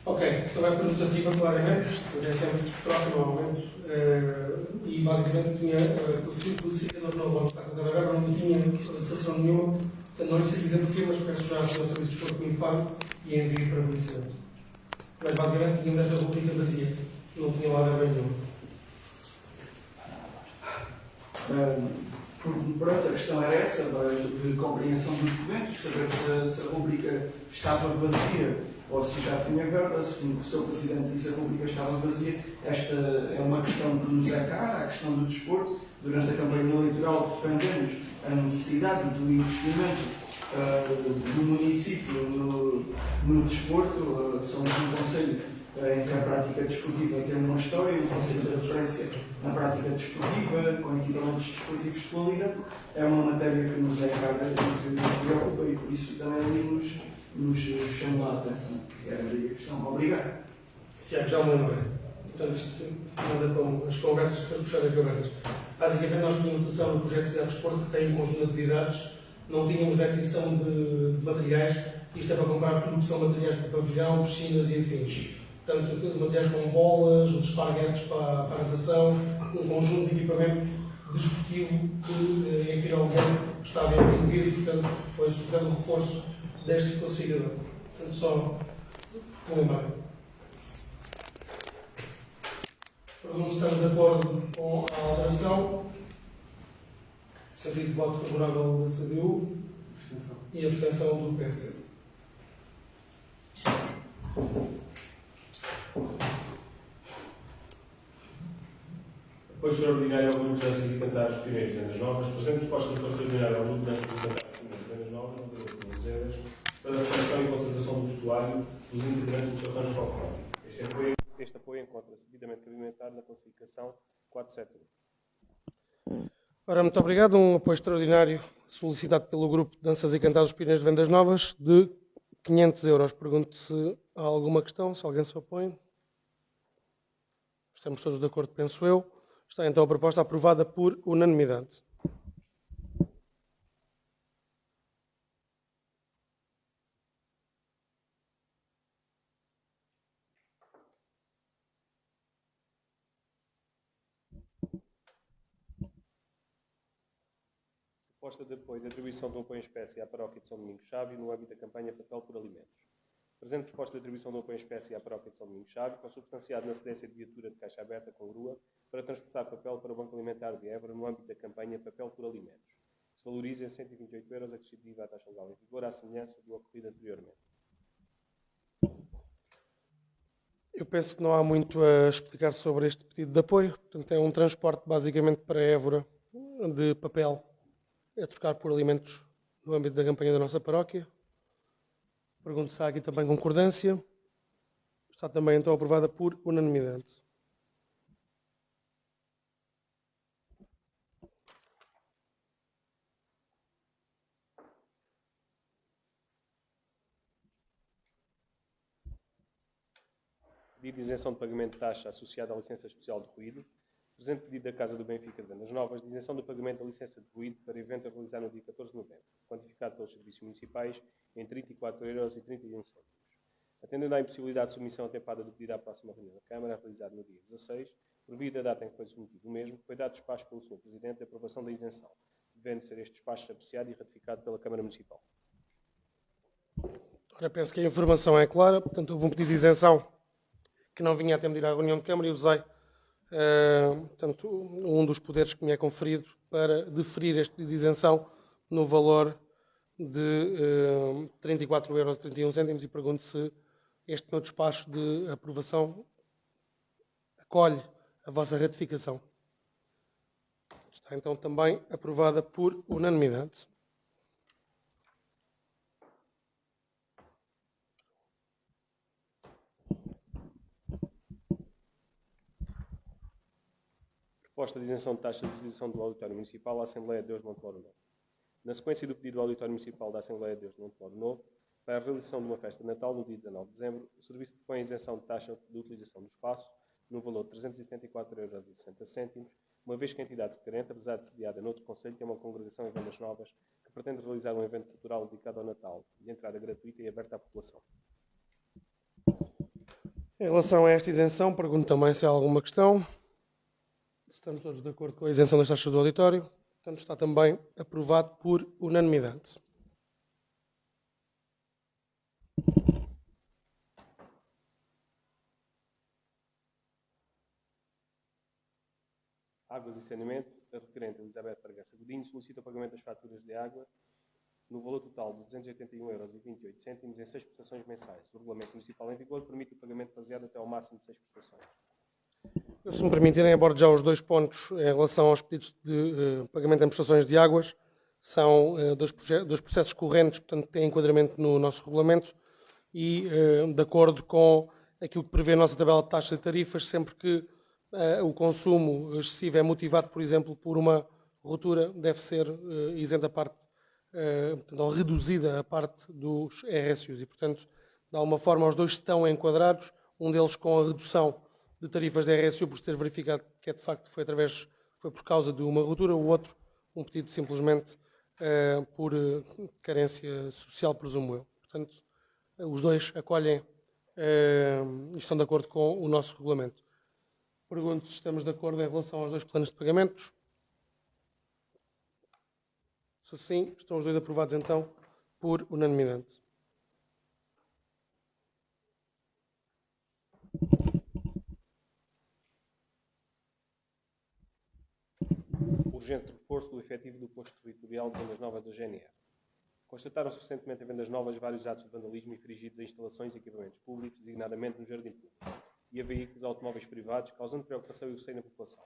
Ok, então é permutativa claramente, é sempre troca normalmente, e basicamente tinha o classificador novo onde está colocado agora, não tinha limitação nenhuma, portanto não lhe sei dizer porquê, mas peço já ao Sr. Serviço de Desporto que me informe e envio para conhecimento. Mas basicamente tínhamos esta rubrica vazia, não tinha lá verba nenhuma. Pronto, a questão era essa, de compreensão dos documentos, saber se a rubrica estava vazia ou se já tinha verba. Segundo o seu Presidente disse, a rubrica estava vazia. Esta é uma questão que nos é cara, a questão do desporto. Durante a campanha eleitoral defendemos a necessidade do investimento do município no desporto. Somos um conselho em que a prática desportiva tem uma história, um conceito de referência na prática desportiva, com equipamentos desportivos de qualidade. É uma matéria que nos é cara e que nos preocupa e por isso também ali nos chamou a atenção. Era daí a questão. Obrigado. Tiago, já me lembrei. Portanto, isto nada com as conversas que as puxadas conversas. Basicamente, nós tínhamos noção no projeto de Cidade de Desporto que tem um conjunto de atividades, não tínhamos de aquisição de materiais, isto é para comprar tudo que são materiais para pavilhão, piscinas e afins. Portanto, materiais como bolas, os esparguetes para a natação, um conjunto de equipamento desportivo que, em final de ano, estava em fim de vida e, portanto, foi fazendo o reforço deste classificador. Portanto, só por lembrar. Pergunto se estamos de acordo com a alteração. Sentido de voto favorável da CDU e abstenção do PSD. Depois extraordinário ao grupo de danças e cantares dos Pinheiros de Vendas Novas. Presente proposta de depois extraordinário ao grupo de danças e cantares dos Pinheiros de Vendas Novas, no período de 15 euros, para a reparação e conservação do vestuário dos integrantes do seu rancho folclórico. Este apoio encontra-se devidamente cabimentado na classificação 471. Ora, muito obrigado. Um apoio extraordinário solicitado pelo grupo de danças e cantares dos Pinheiros de Vendas Novas de 500 euros. Pergunto se há alguma questão, se alguém se opõe. Estamos todos de acordo, penso eu. Está então a proposta aprovada por unanimidade. Proposta de apoio de atribuição do apoio em espécie à paróquia de São Domingos Chávio no âmbito da campanha Papel por Alimentos. Presente proposta de atribuição do apoio em espécie à paróquia de São Domingos Chávio, consubstanciado na cedência de viatura de caixa aberta com grua para transportar papel para o Banco Alimentar de Évora no âmbito da campanha Papel por Alimentos. Se valoriza em 128 euros acrescido à taxa legal em vigor, à semelhança do ocorrido anteriormente. Eu penso que não há muito a explicar sobre este pedido de apoio. Portanto, é um transporte basicamente para Évora de papel a trocar por alimentos no âmbito da campanha da nossa paróquia. Pergunto se há aqui também concordância. Está também então aprovada por unanimidade. Pedido de isenção de pagamento de taxa associada à licença especial de ruído. Presente pedido da Casa do Benfica de Vendas Novas de isenção do pagamento da licença de ruído para evento a realizar no dia 14 de novembro, quantificado pelos serviços municipais em 34,31 euros. Atendendo à impossibilidade de submissão atempada do pedido à próxima reunião da Câmara, realizada no dia 16, por via da data em que foi submetido o mesmo, foi dado despacho pelo Sr. Presidente de aprovação da isenção, devendo ser este despacho apreciado e ratificado pela Câmara Municipal. Ora, penso que a informação é clara. Portanto, houve um pedido de isenção que não vinha a tempo de ir à reunião de Câmara e usei portanto, um dos poderes que me é conferido para deferir este pedido de isenção no valor de 34,31 euros e pergunto se este meu despacho de aprovação acolhe a vossa ratificação. Está então também aprovada por unanimidade. Proposta de isenção de taxa de utilização do Auditório Municipal à Assembleia de Deus de Montemoro Novo. Na sequência do pedido do Auditório Municipal da Assembleia de Deus de Montemoro Novo para a realização de uma festa de Natal no dia 19 de dezembro, o Serviço propõe a isenção de taxa de utilização do espaço no valor de 374,60 euros, uma vez que a entidade requerente, apesar de sediada noutro concelho, tem uma congregação em Vendas Novas que pretende realizar um evento cultural dedicado ao Natal, de entrada gratuita e aberta à população. Em relação a esta isenção, pergunto também se há alguma questão. Se estamos todos de acordo com a isenção das taxas do auditório. Portanto, está também aprovado por unanimidade. Águas e Saneamento, a requerente Elizabeth Bragança Godinho solicita o pagamento das faturas de água no valor total de 281,28 € em 6 prestações mensais. O Regulamento Municipal em vigor permite o pagamento faseado até ao máximo de 6 prestações. Se me permitirem, abordo já os 2 pontos em relação aos pedidos de pagamento em prestações de águas. São dois processos correntes, portanto, têm enquadramento no nosso regulamento e, de acordo com aquilo que prevê a nossa tabela de taxas e tarifas, sempre que o consumo excessivo é motivado, por exemplo, por uma ruptura, deve ser isenta a parte, portanto, ou reduzida a parte dos RSUs. E, portanto, de alguma forma, os dois estão enquadrados, um deles com a redução de tarifas de RSU, por se ter verificado que de facto foi por causa de uma ruptura, o outro, um pedido simplesmente por carência social, presumo eu. Portanto, os dois acolhem e estão de acordo com o nosso regulamento. Pergunto se estamos de acordo em relação aos 2 planos de pagamentos. Se sim, estão os 2 aprovados então por unanimidade. Urgente reforço do efetivo do posto territorial de vendas novas da GNR. Constataram-se recentemente em vendas novas vários atos de vandalismo infringidos a instalações e equipamentos públicos, designadamente no jardim público, e a veículos automóveis privados, causando preocupação e receio na população.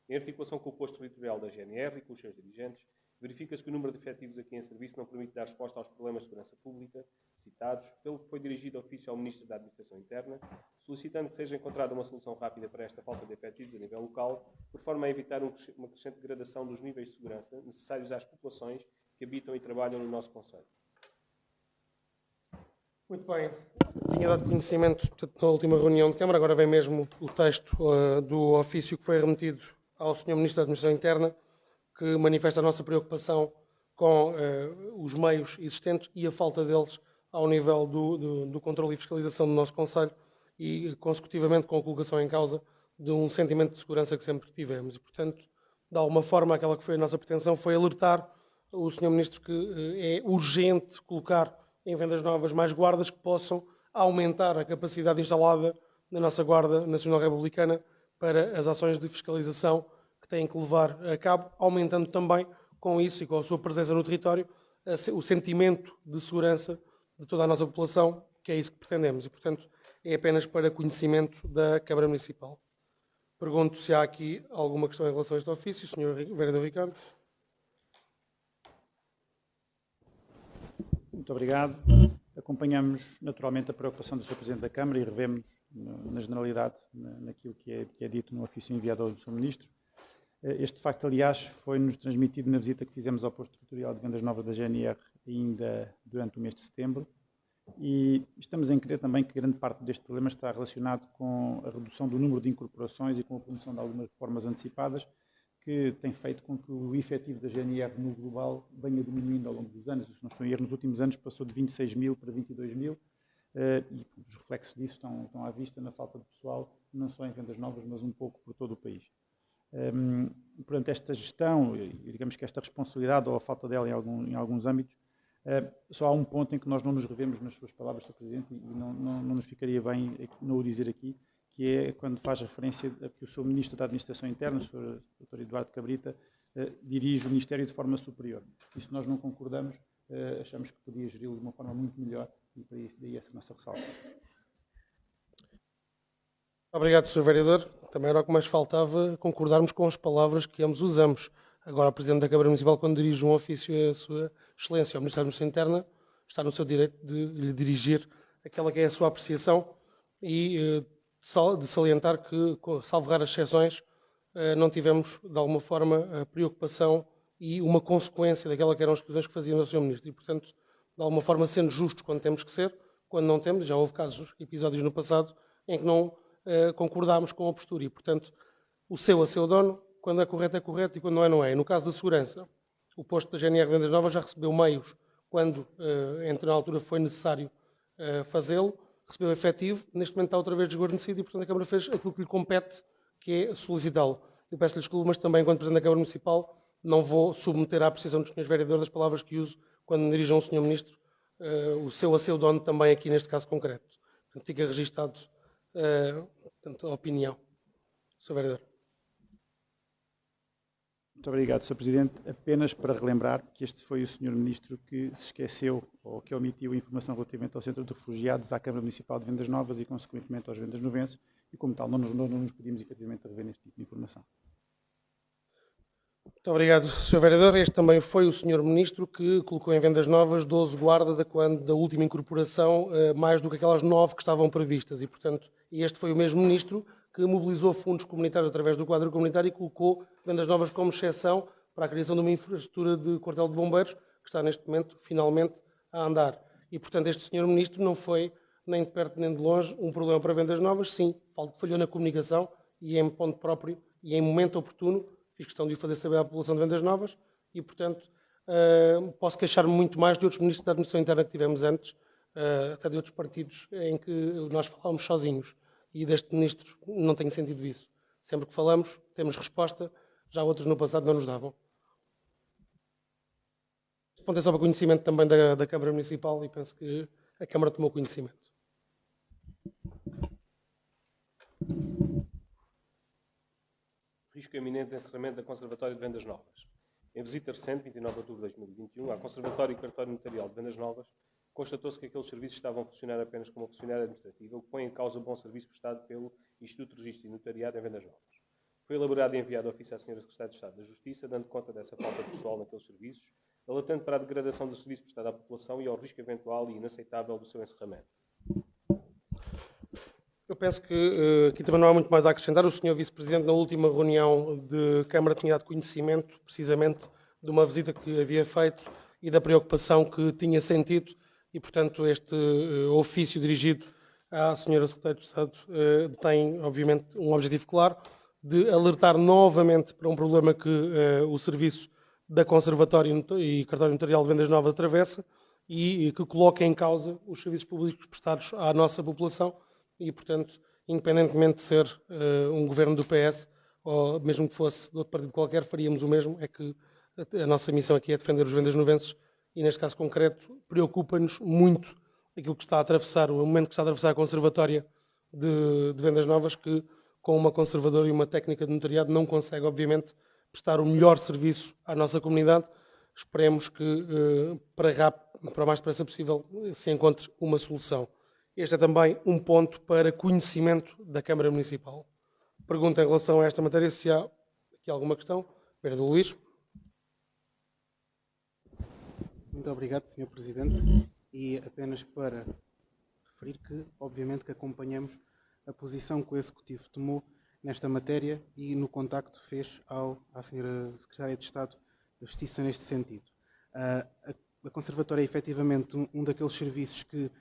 Em articulação com o posto territorial da GNR e com os seus dirigentes, verifica-se que o número de efetivos aqui em serviço não permite dar resposta aos problemas de segurança pública citados, pelo que foi dirigido ofício ao Ministro da Administração Interna, solicitando que seja encontrada uma solução rápida para esta falta de efetivos a nível local, por forma a evitar uma crescente degradação dos níveis de segurança necessários às populações que habitam e trabalham no nosso concelho. Muito bem. Tinha dado conhecimento, portanto, na última reunião de Câmara, agora vem mesmo o texto do ofício que foi remetido ao Sr. Ministro da Administração Interna, que manifesta a nossa preocupação com os meios existentes e a falta deles ao nível do controle e fiscalização do nosso concelho e, consecutivamente, com a colocação em causa de um sentimento de segurança que sempre tivemos. E, portanto, de alguma forma, aquela que foi a nossa pretensão foi alertar o Sr. Ministro que é urgente colocar em vendas novas mais guardas que possam aumentar a capacidade instalada na nossa Guarda Nacional Republicana para as ações de fiscalização que têm que levar a cabo, aumentando também com isso e com a sua presença no território o sentimento de segurança de toda a nossa população, que é isso que pretendemos. E, portanto, é apenas para conhecimento da Câmara Municipal. Pergunto se há aqui alguma questão em relação a este ofício. Sr. Vereador Ricardo. Muito obrigado. Acompanhamos naturalmente a preocupação do Sr. Presidente da Câmara e revemos na generalidade naquilo que é dito no ofício enviado ao Sr. Ministro. Este facto, aliás, foi-nos transmitido na visita que fizemos ao posto territorial de vendas novas da GNR ainda durante o mês de setembro e estamos em crer também que grande parte deste problema está relacionado com a redução do número de incorporações e com a promoção de algumas reformas antecipadas que tem feito com que o efetivo da GNR no global venha diminuindo ao longo dos anos. Se não estou a erro, nos últimos anos passou de 26 mil para 22 mil e os reflexos disso estão à vista na falta de pessoal, não só em vendas novas, mas um pouco por todo o país. Portanto, esta gestão, digamos que esta responsabilidade ou a falta dela em alguns âmbitos, só há um ponto em que nós não nos revemos nas suas palavras, Sr. Presidente, e não nos ficaria bem não o dizer aqui, que é quando faz referência a que o Sr. Ministro da Administração Interna, o Sr. Dr. Eduardo Cabrita, dirige o Ministério de forma superior. Isso nós não concordamos, achamos que podia geri-lo de uma forma muito melhor e para isso daí essa nossa ressalva. Obrigado, Sr. Vereador. Também era o que mais faltava concordarmos com as palavras que ambos usamos. Agora, o Presidente da Câmara Municipal, quando dirige um ofício à Sua Excelência, ao Ministério da Administração Interna, está no seu direito de lhe dirigir aquela que é a sua apreciação e de salientar que, salvo raras exceções, não tivemos, de alguma forma, a preocupação e uma consequência daquela que eram as decisões que faziam o Sr. Ministro. E, portanto, de alguma forma, sendo justos quando temos que ser, quando não temos, já houve casos, episódios no passado, em que não concordámos com a postura e, portanto, o seu a seu dono, quando é correto e quando não é. E no caso da segurança, o posto da GNR Vendas Novas já recebeu meios quando, na altura, foi necessário fazê-lo, recebeu efetivo, neste momento está outra vez desguarnecido e, portanto, a Câmara fez aquilo que lhe compete, que é solicitá-lo. Eu peço-lhe desculpa, mas também, enquanto Presidente da Câmara Municipal, não vou submeter à apreciação dos senhores vereadores as palavras que uso quando me dirijam ao Sr. Ministro, o seu a seu dono também aqui neste caso concreto. Portanto, fica registado portanto, a opinião. Sr. Vereador. Muito obrigado, Sr. Presidente. Apenas para relembrar que este foi o Sr. Ministro que se esqueceu ou que omitiu informação relativamente ao Centro de Refugiados, à Câmara Municipal de Vendas Novas e, consequentemente, aos Vendas Novenses, e, como tal, não nos pedimos efetivamente rever neste tipo de informação. Muito obrigado, Sr. Vereador. Este também foi o Sr. Ministro que colocou em Vendas Novas 12 guardas da última incorporação, mais do que aquelas 9 que estavam previstas. E, portanto, este foi o mesmo Ministro que mobilizou fundos comunitários através do quadro comunitário e colocou Vendas Novas como exceção para a criação de uma infraestrutura de quartel de bombeiros que está neste momento, finalmente, a andar. E, portanto, este Sr. Ministro não foi, nem de perto nem de longe, um problema para Vendas Novas. Sim, falhou na comunicação e em ponto próprio e em momento oportuno. Fiz questão de o fazer saber à população de Vendas Novas e, portanto, posso queixar-me muito mais de outros ministros da administração interna que tivemos antes, até de outros partidos em que nós falávamos sozinhos. E deste ministro não tenho sentido isso. Sempre que falamos, temos resposta, já outros no passado não nos davam. Este ponto é só para conhecimento também da Câmara Municipal e penso que a Câmara tomou conhecimento. Risco iminente de encerramento da Conservatória de Vendas Novas. Em visita recente, 29 de outubro de 2021, ao Conservatório e Cartório Notarial de Vendas Novas, constatou-se que aqueles serviços estavam a funcionar apenas como funcionário administrativo, o que põe em causa o bom serviço prestado pelo Instituto de Registro e Notariado em Vendas Novas. Foi elaborado e enviado ao ofício à Sra. Secretária de Estado da Justiça, dando conta dessa falta de pessoal naqueles serviços, alertando para a degradação do serviço prestado à população e ao risco eventual e inaceitável do seu encerramento. Eu penso que aqui também não há muito mais a acrescentar. O Sr. Vice-Presidente, na última reunião de Câmara, tinha dado conhecimento, precisamente, de uma visita que havia feito e da preocupação que tinha sentido e, portanto, este ofício dirigido à Sra. Secretária de Estado tem, obviamente, um objetivo claro de alertar novamente para um problema que o serviço da Conservatório e Cartório Notarial de Vendas Novas atravessa e que coloca em causa os serviços públicos prestados à nossa população. E, portanto, independentemente de ser um governo do PS, ou mesmo que fosse de outro partido qualquer, faríamos o mesmo. É que a nossa missão aqui é defender os vendas novenses e, neste caso concreto, preocupa-nos muito aquilo que está a atravessar, o momento que está a atravessar a Conservatória de Vendas Novas, que com uma conservadora e uma técnica de notariado não consegue, obviamente, prestar o melhor serviço à nossa comunidade. Esperemos que, para o mais depressa possível, se encontre uma solução. Este é também um ponto para conhecimento da Câmara Municipal. Pergunta em relação a esta matéria se há aqui alguma questão. Vereador Luís. Muito obrigado, Sr. Presidente. E apenas para referir que, obviamente, que acompanhamos a posição que o Executivo tomou nesta matéria e no contacto fez à Sra. Secretária de Estado da Justiça neste sentido. A Conservatória é efetivamente um daqueles serviços que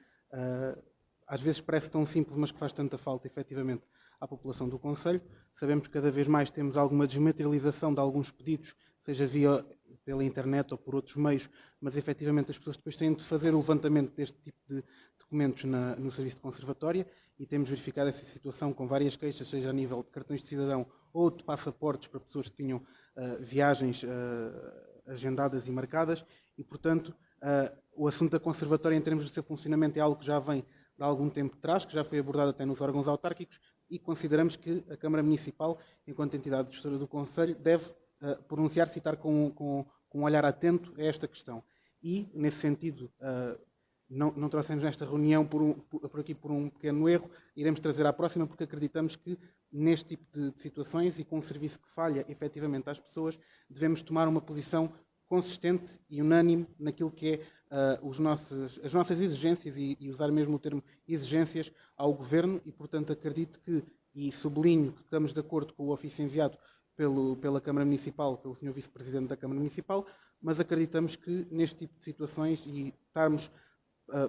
às vezes parece tão simples, mas que faz tanta falta, efetivamente, à população do Concelho. Sabemos que cada vez mais temos alguma desmaterialização de alguns pedidos, seja pela internet ou por outros meios, mas efetivamente as pessoas depois têm de fazer o levantamento deste tipo de documentos no serviço de conservatória e temos verificado essa situação com várias queixas, seja a nível de cartões de cidadão ou de passaportes para pessoas que tinham viagens agendadas e marcadas e, portanto, o assunto da conservatória em termos do seu funcionamento é algo que já vem de algum tempo atrás, que já foi abordado até nos órgãos autárquicos e consideramos que a Câmara Municipal, enquanto entidade gestora do Concelho, deve pronunciar-se e estar com um olhar atento a esta questão. E, nesse sentido, não trouxemos nesta reunião por aqui por um pequeno erro, iremos trazer à próxima porque acreditamos que neste tipo de situações e com um serviço que falha efetivamente às pessoas, devemos tomar uma posição consistente e unânime naquilo que é as nossas exigências e usar mesmo o termo exigências ao Governo e, portanto, acredito que, e sublinho que estamos de acordo com o ofício enviado pela Câmara Municipal, pelo Sr. Vice-Presidente da Câmara Municipal, mas acreditamos que neste tipo de situações e estarmos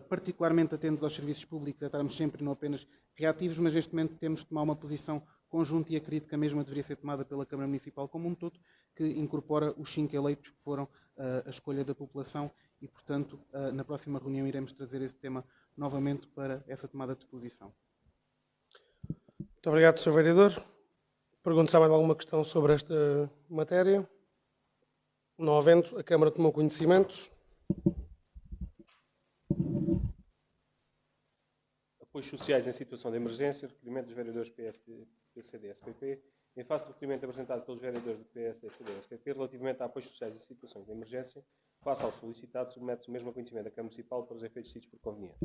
particularmente atentos aos serviços públicos, estarmos sempre não apenas reativos, mas neste momento temos de tomar uma posição conjunta e acredito que a mesma deveria ser tomada pela Câmara Municipal como um todo, que incorpora os 5 eleitos que foram a escolha da população e, portanto, na próxima reunião iremos trazer esse tema novamente para essa tomada de posição. Muito obrigado, Sr. Vereador. Pergunto se há mais alguma questão sobre esta matéria. Não havendo, a Câmara tomou conhecimento. Apoios sociais em situação de emergência, requerimento dos vereadores PSD, PCD e SPP. Em face do requerimento apresentado pelos vereadores do PSD, PCD e SPP, relativamente a apoios sociais em situações de emergência, face ao solicitado, submete-se o mesmo a conhecimento da Câmara Municipal para os efeitos tidos por conveniente.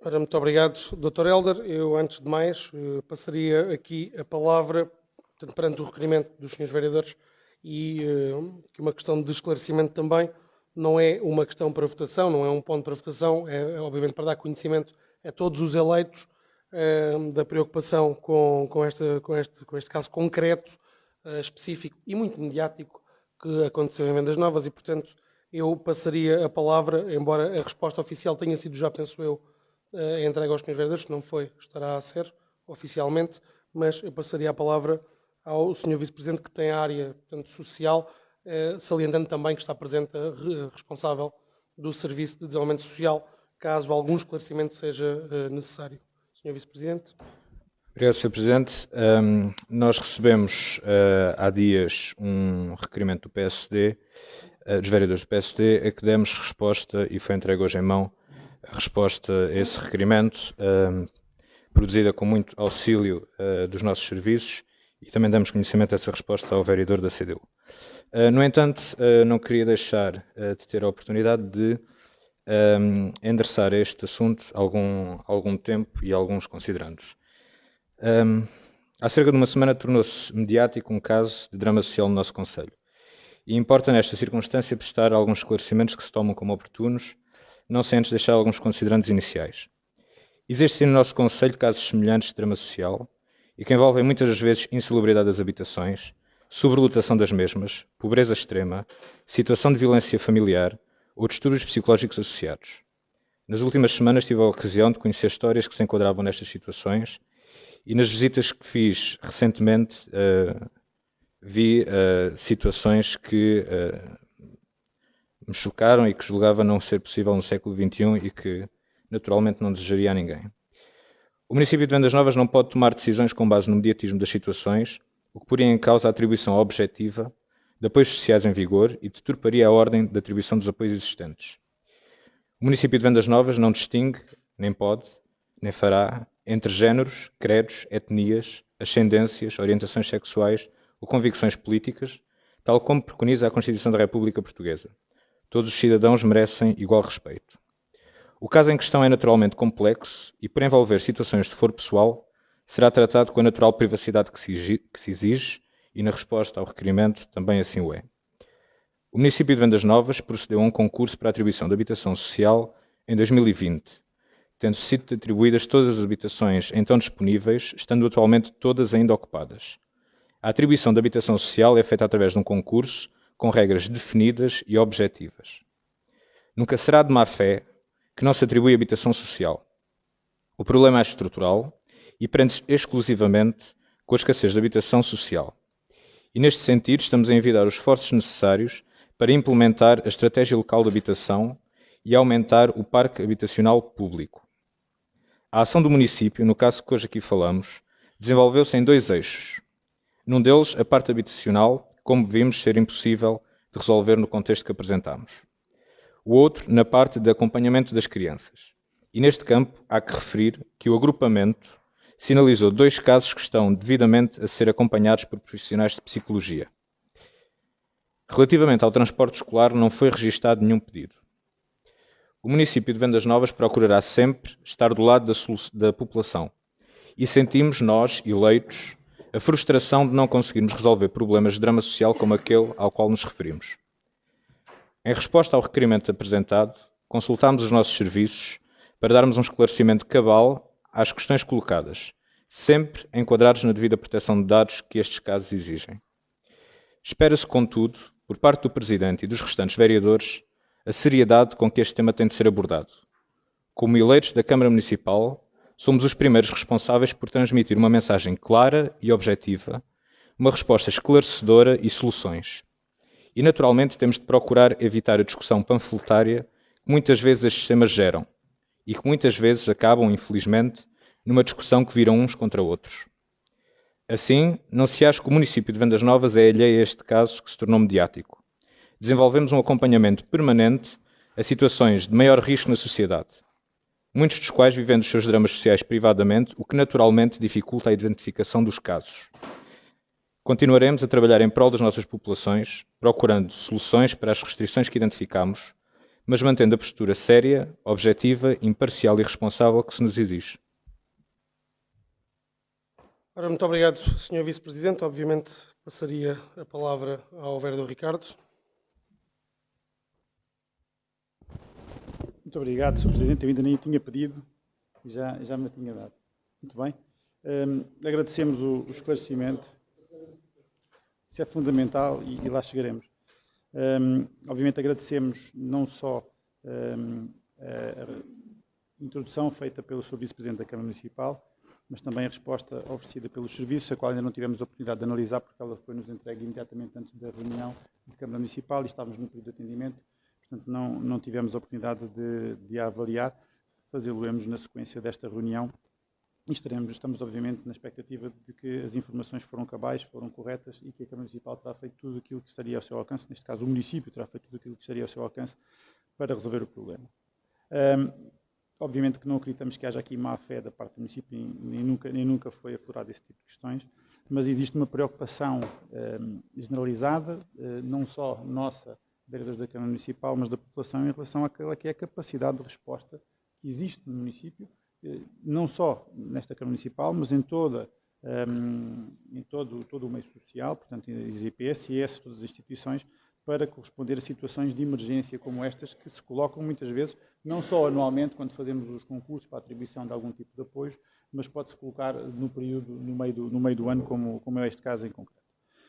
Ora, muito obrigado, Dr. Helder. Eu, antes de mais, passaria aqui a palavra, portanto, perante o requerimento dos senhores vereadores, e que uma questão de esclarecimento também, não é uma questão para votação, não é um ponto para votação, é obviamente para dar conhecimento a todos os eleitos da preocupação com este caso concreto, específico e muito mediático que aconteceu em Vendas Novas e, portanto, eu passaria a palavra, embora a resposta oficial tenha sido já, penso eu, entregue aos senhores vereadores, que não foi, estará a ser oficialmente, mas eu passaria a palavra ao senhor vice-presidente que tem a área, portanto, social, salientando também que está presente a responsável do Serviço de Desenvolvimento Social, caso algum esclarecimento seja necessário. Senhor vice-presidente. Obrigado, Sr. Presidente. Nós recebemos há dias um requerimento do PSD, dos vereadores do PSD, a que demos resposta e foi entregue hoje em mão a resposta a esse requerimento, produzida com muito auxílio dos nossos serviços, e também damos conhecimento dessa resposta ao vereador da CDU. No entanto, não queria deixar de ter a oportunidade de endereçar este assunto algum tempo e alguns considerandos. Há cerca de uma semana tornou-se mediático um caso de drama social no nosso concelho. E importa nesta circunstância prestar alguns esclarecimentos que se tomam como oportunos, não sem antes deixar alguns considerandos iniciais. Existem no nosso concelho casos semelhantes de drama social e que envolvem muitas vezes insalubridade das habitações, sobrelotação das mesmas, pobreza extrema, situação de violência familiar ou distúrbios psicológicos associados. Nas últimas semanas tive a ocasião de conhecer histórias que se enquadravam nestas situações e nas visitas que fiz recentemente vi situações que me chocaram e que julgava não ser possível no século XXI e que naturalmente não desejaria a ninguém. O município de Vendas Novas não pode tomar decisões com base no mediatismo das situações, o que poria em causa a atribuição objetiva de apoios sociais em vigor e deturparia a ordem de atribuição dos apoios existentes. O município de Vendas Novas não distingue, nem pode, nem fará, entre géneros, credos, etnias, ascendências, orientações sexuais ou convicções políticas, tal como preconiza a Constituição da República Portuguesa. Todos os cidadãos merecem igual respeito. O caso em questão é naturalmente complexo e, por envolver situações de foro pessoal, será tratado com a natural privacidade que se exige e, na resposta ao requerimento, também assim o é. O município de Vendas Novas procedeu a um concurso para a atribuição de habitação social em 2020, tendo sido atribuídas todas as habitações então disponíveis, estando atualmente todas ainda ocupadas. A atribuição de habitação social é feita através de um concurso com regras definidas e objetivas. Nunca será de má fé que não se atribui habitação social. O problema é estrutural e prende-se exclusivamente com a escassez de habitação social. E neste sentido estamos a envidar os esforços necessários para implementar a estratégia local de habitação e aumentar o parque habitacional público. A ação do município, no caso que hoje aqui falamos, desenvolveu-se em dois eixos. Num deles, a parte habitacional, como vimos ser impossível de resolver no contexto que apresentamos. O outro, na parte de acompanhamento das crianças. E neste campo, há que referir que o agrupamento sinalizou 2 casos que estão devidamente a ser acompanhados por profissionais de psicologia. Relativamente ao transporte escolar, não foi registado nenhum pedido. O município de Vendas Novas procurará sempre estar do lado da população e sentimos, nós, eleitos, a frustração de não conseguirmos resolver problemas de drama social como aquele ao qual nos referimos. Em resposta ao requerimento apresentado, consultámos os nossos serviços para darmos um esclarecimento cabal às questões colocadas, sempre enquadrados na devida proteção de dados que estes casos exigem. Espera-se, contudo, por parte do Presidente e dos restantes vereadores, a seriedade com que este tema tem de ser abordado. Como eleitos da Câmara Municipal, somos os primeiros responsáveis por transmitir uma mensagem clara e objetiva, uma resposta esclarecedora e soluções. E, naturalmente, temos de procurar evitar a discussão panfletária que muitas vezes estes sistemas geram e que muitas vezes acabam, infelizmente, numa discussão que viram uns contra outros. Assim, não se acha que o município de Vendas Novas é alheio a este caso que se tornou mediático. Desenvolvemos um acompanhamento permanente a situações de maior risco na sociedade, muitos dos quais vivendo os seus dramas sociais privadamente, o que naturalmente dificulta a identificação dos casos. Continuaremos a trabalhar em prol das nossas populações, procurando soluções para as restrições que identificamos, mas mantendo a postura séria, objetiva, imparcial e responsável que se nos exige. Ora, muito obrigado, Sr. Vice-Presidente. Obviamente, passaria a palavra ao vereador Ricardo. Muito obrigado, Sr. Presidente. Eu ainda nem tinha pedido e já me tinha dado. Muito bem. Agradecemos o esclarecimento. Isso é fundamental e lá chegaremos. Obviamente agradecemos não só a introdução feita pelo Sr. Vice-Presidente da Câmara Municipal, mas também a resposta oferecida pelos serviços, a qual ainda não tivemos a oportunidade de analisar, porque ela foi-nos entregue imediatamente antes da reunião da Câmara Municipal e estávamos no período de atendimento, portanto não tivemos a oportunidade de a avaliar. Fazê-lo-emos na sequência desta reunião e estamos obviamente na expectativa de que as informações foram cabais, foram corretas e que a Câmara Municipal terá feito tudo aquilo que estaria ao seu alcance, neste caso o município terá feito tudo aquilo que estaria ao seu alcance para resolver o problema. Obviamente que não acreditamos que haja aqui má-fé da parte do município, nem nunca foi aflorado esse tipo de questões, mas existe uma preocupação generalizada, não só nossa, vereadores da Câmara Municipal, mas da população em relação àquela que é a capacidade de resposta que existe no município, não só nesta Câmara Municipal, mas em todo o meio social, portanto, as IPS, IS, todas as instituições, para corresponder a situações de emergência como estas, que se colocam muitas vezes, não só anualmente, quando fazemos os concursos para a atribuição de algum tipo de apoio, mas pode-se colocar no período, no meio do ano, como é este caso em concreto.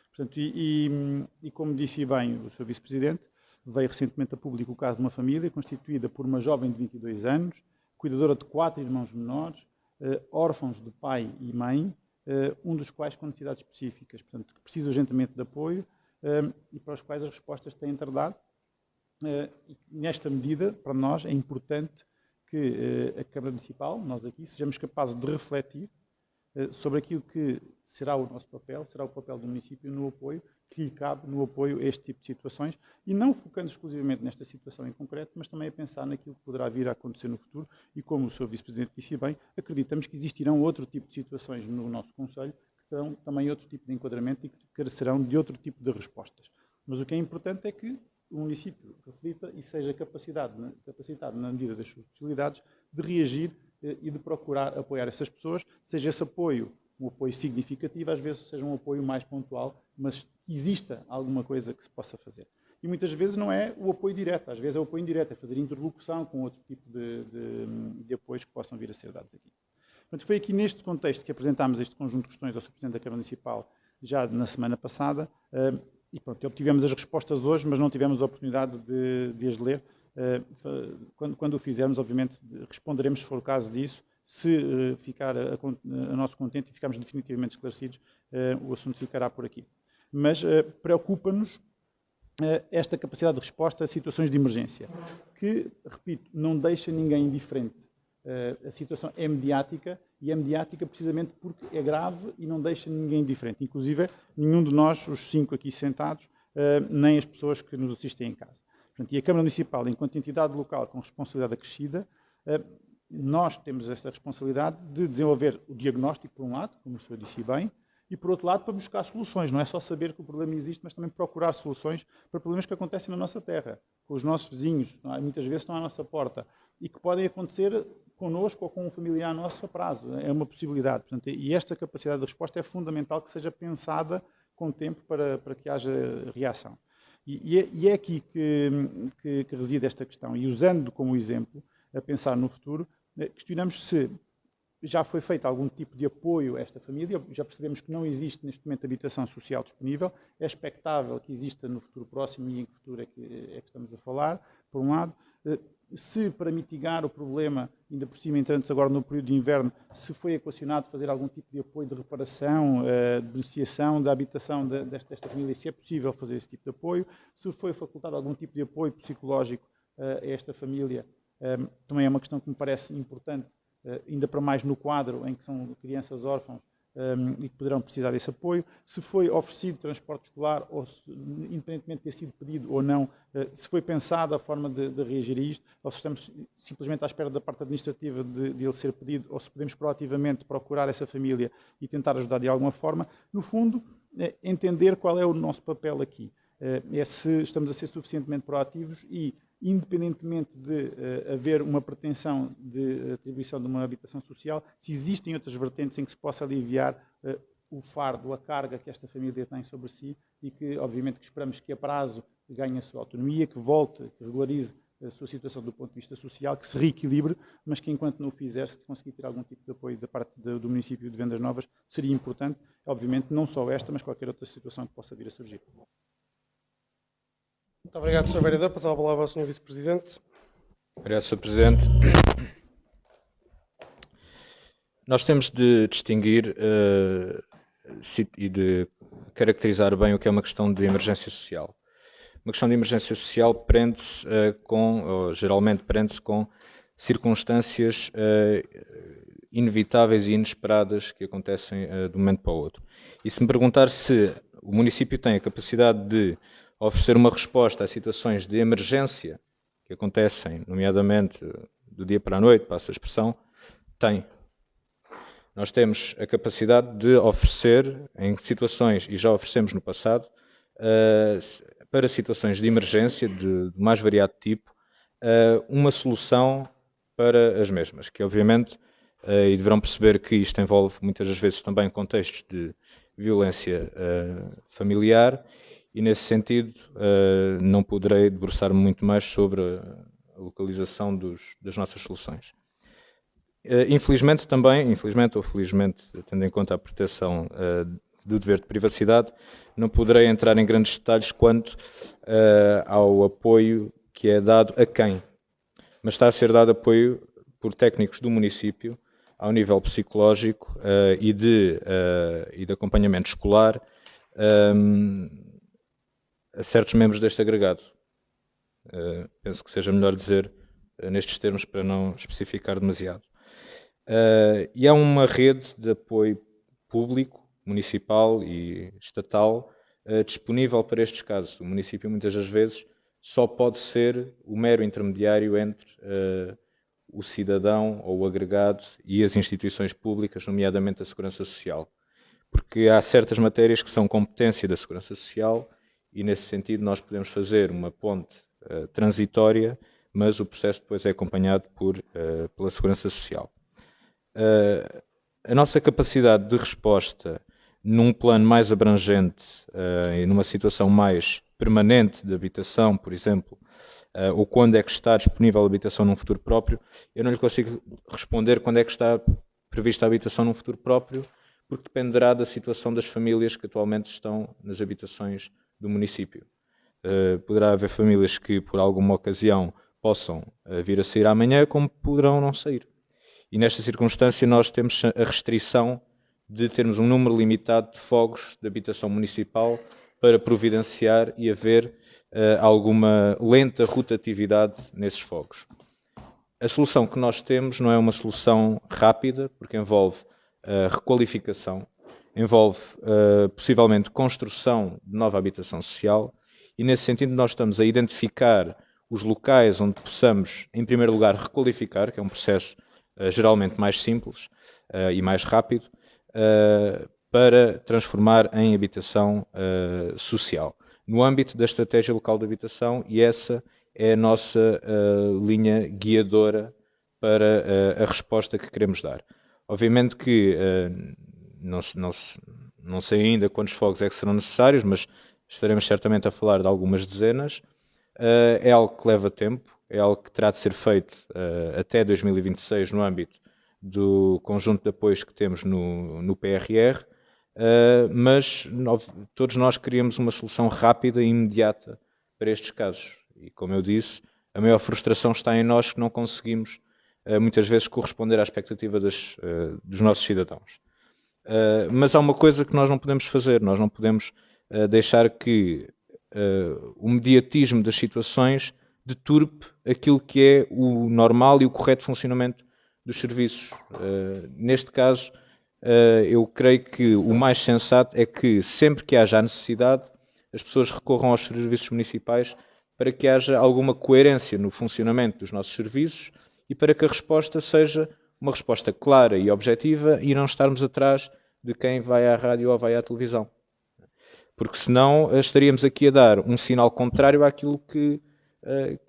Portanto, e como disse bem o Sr. Vice-Presidente, veio recentemente a público o caso de uma família constituída por uma jovem de 22 anos, cuidadora de 4 irmãos menores, órfãos de pai e mãe, um dos quais com necessidades específicas, portanto, que precisa urgentemente de apoio e para os quais as respostas têm tardado. E nesta medida, para nós, é importante que a Câmara Municipal, nós aqui, sejamos capazes de refletir sobre aquilo que será o nosso papel, será o papel do município no apoio, que lhe cabe no apoio a este tipo de situações, e não focando exclusivamente nesta situação em concreto, mas também a pensar naquilo que poderá vir a acontecer no futuro, e como o Sr. Vice-Presidente disse bem, acreditamos que existirão outro tipo de situações no nosso Conselho, que terão também outro tipo de enquadramento e que carecerão de outro tipo de respostas. Mas o que é importante é que o município reflita e seja capacitado na medida das suas possibilidades de reagir e de procurar apoiar essas pessoas, seja esse apoio um apoio significativo, às vezes seja um apoio mais pontual, mas exista alguma coisa que se possa fazer. E muitas vezes não é o apoio direto, às vezes é o apoio indireto, é fazer interlocução com outro tipo de apoios que possam vir a ser dados aqui. Portanto, foi aqui neste contexto que apresentámos este conjunto de questões ao Sr. Presidente da Câmara Municipal já na semana passada, e pronto, obtivemos as respostas hoje, mas não tivemos a oportunidade de as ler. Quando o fizermos, obviamente, responderemos, se for o caso disso. Se ficar a nosso contente e ficarmos definitivamente esclarecidos, o assunto ficará por aqui. Mas preocupa-nos esta capacidade de resposta a situações de emergência, que, repito, não deixa ninguém indiferente. A situação é mediática, e é mediática precisamente porque é grave e não deixa ninguém indiferente. Inclusive, nenhum de nós, os 5 aqui sentados, nem as pessoas que nos assistem em casa. Portanto, e a Câmara Municipal, enquanto entidade local com responsabilidade acrescida, nós temos esta responsabilidade de desenvolver o diagnóstico, por um lado, como o senhor disse bem, e por outro lado, para buscar soluções. Não é só saber que o problema existe, mas também procurar soluções para problemas que acontecem na nossa terra, com os nossos vizinhos, muitas vezes estão à nossa porta, e que podem acontecer connosco ou com um familiar nosso a prazo. É uma possibilidade. Portanto, e esta capacidade de resposta é fundamental que seja pensada com tempo para que haja reação. E é aqui que reside esta questão. E usando como exemplo, a pensar no futuro, questionamos se já foi feito algum tipo de apoio a esta família. Já percebemos que não existe neste momento habitação social disponível. É expectável que exista no futuro próximo, e em que futuro é que estamos a falar, por um lado. Se para mitigar o problema, ainda por cima, entrando agora no período de inverno, se foi equacionado fazer algum tipo de apoio de reparação, de beneficiação da habitação desta família, se é possível fazer esse tipo de apoio, se foi facultado algum tipo de apoio psicológico a esta família também é uma questão que me parece importante, ainda para mais no quadro em que são crianças órfãos e que poderão precisar desse apoio. Se foi oferecido transporte escolar, ou se, independentemente de ter sido pedido ou não, se foi pensada a forma de reagir a isto, ou se estamos simplesmente à espera da parte administrativa de ele ser pedido, ou se podemos proativamente procurar essa família e tentar ajudar de alguma forma. No fundo, entender qual é o nosso papel aqui. É se estamos a ser suficientemente proativos e, independentemente de haver uma pretensão de atribuição de uma habitação social, se existem outras vertentes em que se possa aliviar o fardo, a carga que esta família tem sobre si e que, obviamente, que esperamos que a prazo ganhe a sua autonomia, que volte, que regularize a sua situação do ponto de vista social, que se reequilibre, mas que enquanto não o fizer, se conseguir ter algum tipo de apoio da parte do município de Vendas Novas, seria importante, obviamente, não só esta, mas qualquer outra situação que possa vir a surgir. Muito obrigado, Sr. Vereador. Passar a palavra ao Sr. Vice-Presidente. Obrigado, Sr. Presidente. Nós temos de distinguir e de caracterizar bem o que é uma questão de emergência social. Uma questão de emergência social prende-se ou geralmente prende-se com circunstâncias inevitáveis e inesperadas que acontecem de um momento para o outro. E se me perguntar se o município tem a capacidade de oferecer uma resposta a situações de emergência que acontecem, nomeadamente do dia para a noite, passa a expressão, tem. Nós temos a capacidade de oferecer, em situações, e já oferecemos no passado, para situações de emergência, de mais variado tipo, uma solução para as mesmas, que obviamente, e deverão perceber que isto envolve muitas das vezes também contextos de violência familiar, e nesse sentido não poderei debruçar-me muito mais sobre a localização das nossas soluções. Infelizmente ou felizmente, tendo em conta a proteção do dever de privacidade, não poderei entrar em grandes detalhes quanto ao apoio que é dado a quem. Mas está a ser dado apoio por técnicos do município ao nível psicológico e de acompanhamento escolar a certos membros deste agregado. Penso que seja melhor dizer nestes termos para não especificar demasiado. E há uma rede de apoio público, municipal e estatal disponível para estes casos. O município muitas das vezes só pode ser o mero intermediário entre o cidadão ou o agregado e as instituições públicas, nomeadamente a Segurança Social. Porque há certas matérias que são competência da Segurança Social e, nesse sentido, nós podemos fazer uma ponte transitória, mas o processo depois é acompanhado pela Segurança Social. A nossa capacidade de resposta num plano mais abrangente e numa situação mais permanente de habitação, por exemplo, ou quando é que está disponível a habitação num futuro próprio, eu não lhe consigo responder quando é que está prevista a habitação num futuro próprio, porque dependerá da situação das famílias que atualmente estão nas habitações do município. Poderá haver famílias que, por alguma ocasião, possam vir a sair amanhã, como poderão não sair. E nesta circunstância nós temos a restrição de termos um número limitado de fogos de habitação municipal para providenciar e haver alguma lenta rotatividade nesses fogos. A solução que nós temos não é uma solução rápida, porque envolve requalificação, envolve possivelmente construção de nova habitação social e, nesse sentido, nós estamos a identificar os locais onde possamos, em primeiro lugar, requalificar, que é um processo geralmente mais simples e mais rápido, para transformar em habitação social, no âmbito da estratégia local de habitação, e essa é a nossa linha guiadora para a resposta que queremos dar. Obviamente que não sei ainda quantos fogos é que serão necessários, mas estaremos certamente a falar de algumas dezenas. É algo que leva tempo, é algo que terá de ser feito até 2026 no âmbito do conjunto de apoios que temos no PRR, mas todos nós queríamos uma solução rápida e imediata para estes casos. E, como eu disse, a maior frustração está em nós que não conseguimos muitas vezes corresponder à expectativa dos nossos cidadãos. Mas há uma coisa que nós não podemos fazer, nós não podemos deixar que o mediatismo das situações deturpe aquilo que é o normal e o correto funcionamento dos serviços. Neste caso, eu creio que o mais sensato é que, sempre que haja a necessidade, as pessoas recorram aos serviços municipais para que haja alguma coerência no funcionamento dos nossos serviços e para que a resposta seja uma resposta clara e objetiva e não estarmos atrás de quem vai à rádio ou vai à televisão. Porque senão estaríamos aqui a dar um sinal contrário àquilo que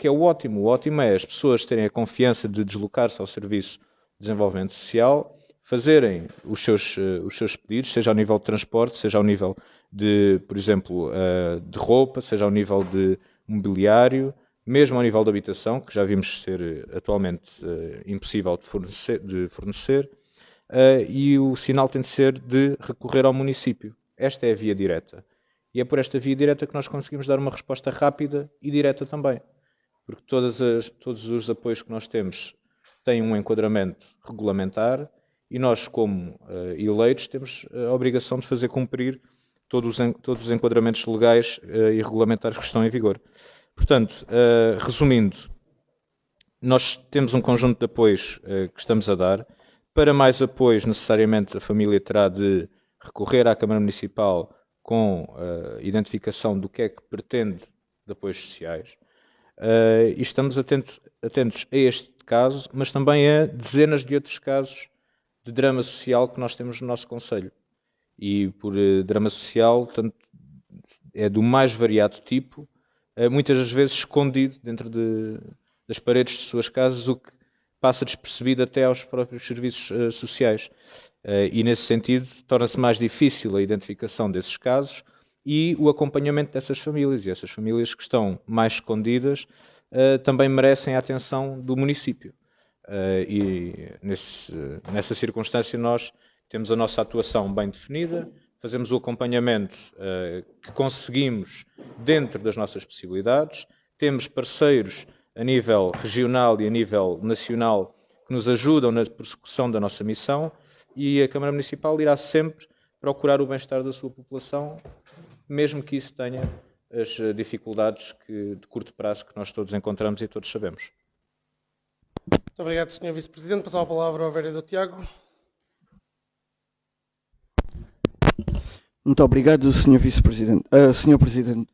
é o ótimo. O ótimo é as pessoas terem a confiança de deslocar-se ao Serviço de Desenvolvimento Social, fazerem os seus pedidos, seja ao nível de transporte, seja ao nível de, por exemplo, de roupa, seja ao nível de mobiliário, mesmo ao nível de habitação, que já vimos ser atualmente impossível de fornecer, e o sinal tem de ser de recorrer ao município. Esta é a via direta. E é por esta via direta que nós conseguimos dar uma resposta rápida e direta também. Porque todos os apoios que nós temos têm um enquadramento regulamentar e nós, como eleitos, temos a obrigação de fazer cumprir todos os enquadramentos legais e regulamentares que estão em vigor. Portanto, resumindo, nós temos um conjunto de apoios que estamos a dar. Para mais apoios, necessariamente, a família terá de recorrer à Câmara Municipal com a identificação do que é que pretende de apoios sociais. E estamos atentos a este caso, mas também a dezenas de outros casos de drama social que nós temos no nosso concelho. E por drama social, tanto é do mais variado tipo, muitas das vezes escondido dentro das paredes de suas casas, o que passa despercebido até aos próprios serviços sociais. E nesse sentido torna-se mais difícil a identificação desses casos e o acompanhamento dessas famílias. E essas famílias que estão mais escondidas também merecem a atenção do município. E nessa circunstância nós temos a nossa atuação bem definida, fazemos o acompanhamento que conseguimos dentro das nossas possibilidades, temos parceiros a nível regional e a nível nacional que nos ajudam na prossecução da nossa missão e a Câmara Municipal irá sempre procurar o bem-estar da sua população, mesmo que isso tenha as dificuldades de curto prazo que nós todos encontramos e todos sabemos. Muito obrigado, Sr. Vice-Presidente. Passar a palavra ao vereador Tiago. Muito obrigado, Sr. Vice-Presidente. Sr. Presidente,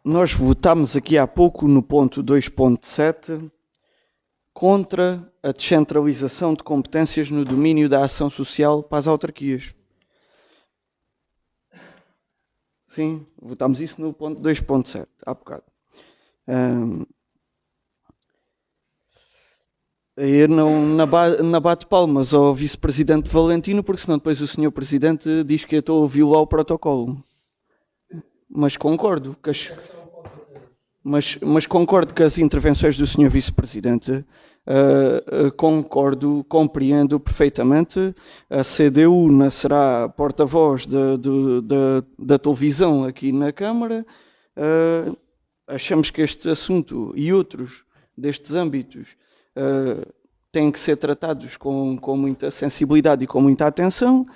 nós votámos aqui há pouco no ponto 2.7 contra a descentralização de competências no domínio da ação social para as autarquias. Sim, votámos isso no ponto 2.7, há bocado. Eu não bate palmas ao Vice-Presidente Valentino, porque senão depois o Sr. Presidente diz que eu estou a violar o protocolo. Mas concordo que mas concordo que as intervenções do Sr. Vice-Presidente, compreendo perfeitamente. A CDU não será porta-voz da televisão aqui na Câmara. Achamos que este assunto e outros destes âmbitos têm que ser tratados com muita sensibilidade e com muita atenção.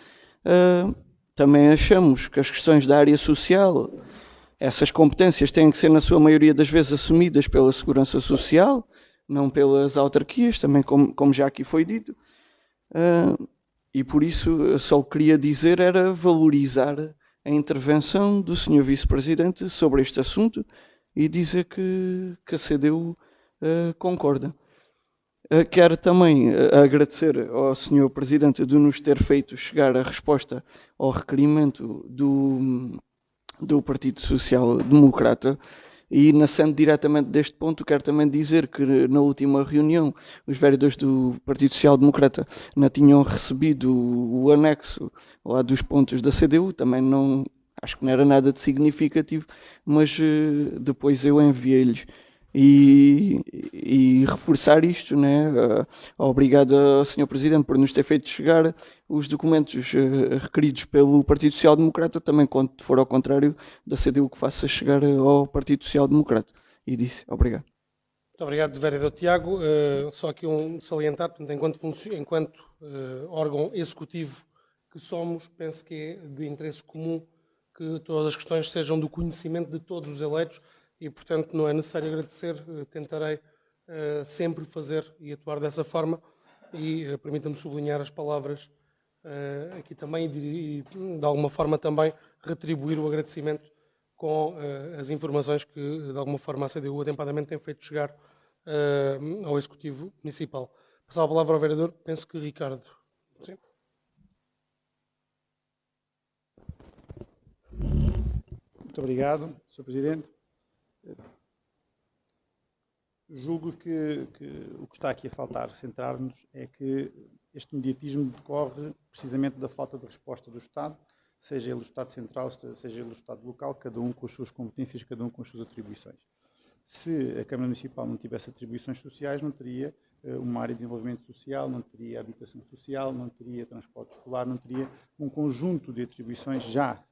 Também achamos que as questões da área social, essas competências têm que ser, na sua maioria das vezes, assumidas pela Segurança Social, não pelas autarquias, também como já aqui foi dito. E por isso, eu só queria dizer era valorizar a intervenção do Sr. Vice-Presidente sobre este assunto e dizer que a CDU concorda. Quero também agradecer ao Sr. Presidente de nos ter feito chegar a resposta ao requerimento do Partido Social Democrata e, nascendo diretamente deste ponto, quero também dizer que na última reunião os vereadores do Partido Social Democrata não tinham recebido o anexo lá dos pontos da CDU, também não, acho que não era nada de significativo, mas depois eu enviei-lhes. E reforçar isto, né? Obrigado ao Sr. Presidente por nos ter feito chegar os documentos requeridos pelo Partido Social Democrata, também quando for ao contrário da CDU que faça chegar ao Partido Social Democrata. E disse, obrigado. Muito obrigado, vereador Tiago. Só aqui salientar, portanto, enquanto órgão executivo que somos, penso que é de interesse comum que todas as questões sejam do conhecimento de todos os eleitos, e, portanto, não é necessário agradecer, tentarei sempre fazer e atuar dessa forma, e permita-me sublinhar as palavras aqui também e, de alguma forma, também retribuir o agradecimento com as informações que, de alguma forma, a CDU atempadamente tem feito chegar ao Executivo Municipal. Passar a palavra ao vereador, penso que Ricardo. Sim. Muito obrigado, Sr. Presidente. Julgo que o que está aqui a faltar centrar-nos é que este mediatismo decorre precisamente da falta de resposta do Estado, seja ele o Estado Central, seja ele o Estado Local, cada um com as suas competências, cada um com as suas atribuições. Se a Câmara Municipal não tivesse atribuições sociais, não teria uma área de desenvolvimento social, não teria habitação social, não teria transporte escolar, não teria um conjunto de atribuições já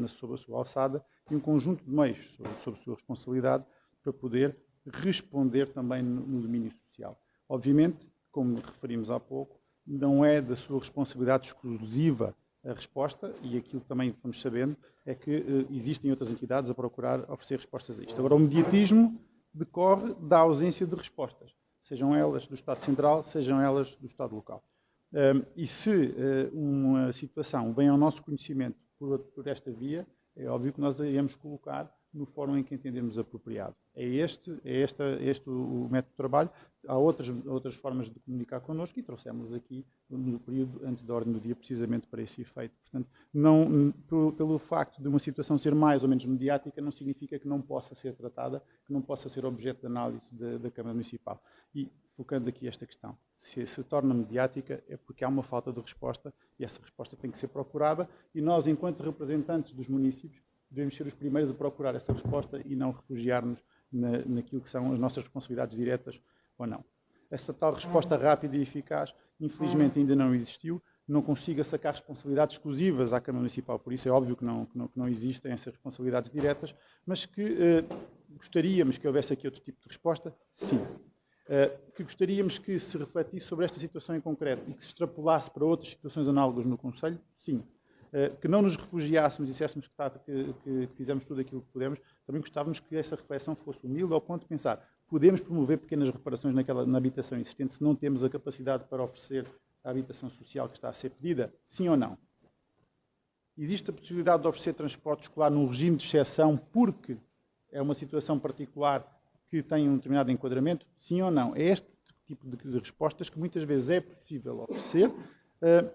sob a sua alçada e um conjunto de meios sob a sua responsabilidade para poder responder também no domínio social. Obviamente, como referimos há pouco, não é da sua responsabilidade exclusiva a resposta, e aquilo que também fomos sabendo é que existem outras entidades a procurar oferecer respostas a isto. Agora, o mediatismo decorre da ausência de respostas, sejam elas do Estado Central, sejam elas do Estado Local. E se uma situação vem ao nosso conhecimento por esta via, é óbvio que nós a iremos colocar no fórum em que entendermos apropriado. É este o método de trabalho. Há outras formas de comunicar connosco e trouxemos aqui no período antes da ordem do dia precisamente para esse efeito. Portanto, pelo facto de uma situação ser mais ou menos mediática, não significa que não possa ser tratada, que não possa ser objeto de análise da Câmara Municipal. E, focando aqui esta questão, se se torna mediática é porque há uma falta de resposta e essa resposta tem que ser procurada e nós, enquanto representantes dos municípios, devemos ser os primeiros a procurar essa resposta e não refugiar-nos naquilo que são as nossas responsabilidades diretas ou não. Essa tal resposta rápida e eficaz, infelizmente, ainda não existiu. Não consigo sacar responsabilidades exclusivas à Câmara Municipal, por isso é óbvio que não existem essas responsabilidades diretas, mas que gostaríamos que houvesse aqui outro tipo de resposta, sim. Que gostaríamos que se refletisse sobre esta situação em concreto e que se extrapolasse para outras situações análogas no Conselho, sim. Que não nos refugiássemos e disséssemos que fizemos tudo aquilo que pudemos, também gostávamos que essa reflexão fosse humilde ao ponto de pensar, podemos promover pequenas reparações na habitação existente se não temos a capacidade para oferecer a habitação social que está a ser pedida? Sim ou não? Existe a possibilidade de oferecer transporte escolar num regime de exceção porque é uma situação particular que tem um determinado enquadramento? Sim ou não? É este tipo de respostas que muitas vezes é possível oferecer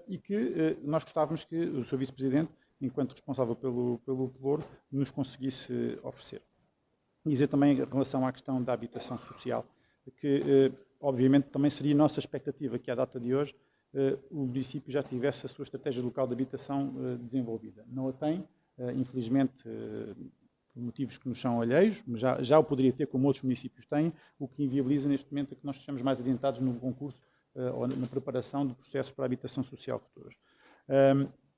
e que nós gostávamos que o Sr. Vice-Presidente, enquanto responsável pelo Pelouro, nos conseguisse oferecer. E dizer também em relação à questão da habitação social, que obviamente também seria nossa expectativa que à data de hoje o município já tivesse a sua estratégia local de habitação desenvolvida. Não a tem, infelizmente, por motivos que nos são alheios, mas já o poderia ter como outros municípios têm, o que inviabiliza neste momento é que nós estejamos mais adiantados no concurso ou na preparação de processos para a habitação social futuros.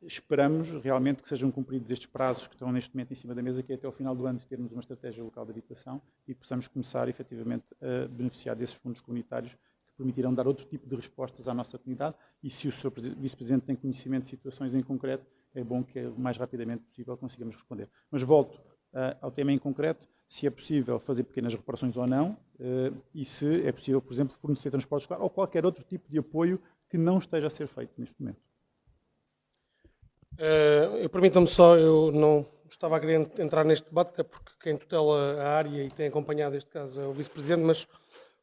Esperamos realmente que sejam cumpridos estes prazos que estão neste momento em cima da mesa, que é até ao final do ano termos uma estratégia local de habitação e que possamos começar efetivamente a beneficiar desses fundos comunitários que permitirão dar outro tipo de respostas à nossa comunidade e se o Sr. Vice-Presidente tem conhecimento de situações em concreto, é bom que o mais rapidamente possível consigamos responder. Mas volto ao tema em concreto, se é possível fazer pequenas reparações ou não e se é possível, por exemplo, fornecer transporte escolar ou qualquer outro tipo de apoio que não esteja a ser feito neste momento. Permitam-me só, eu não estava a querer entrar neste debate, até porque quem tutela a área e tem acompanhado este caso é o Vice-Presidente, mas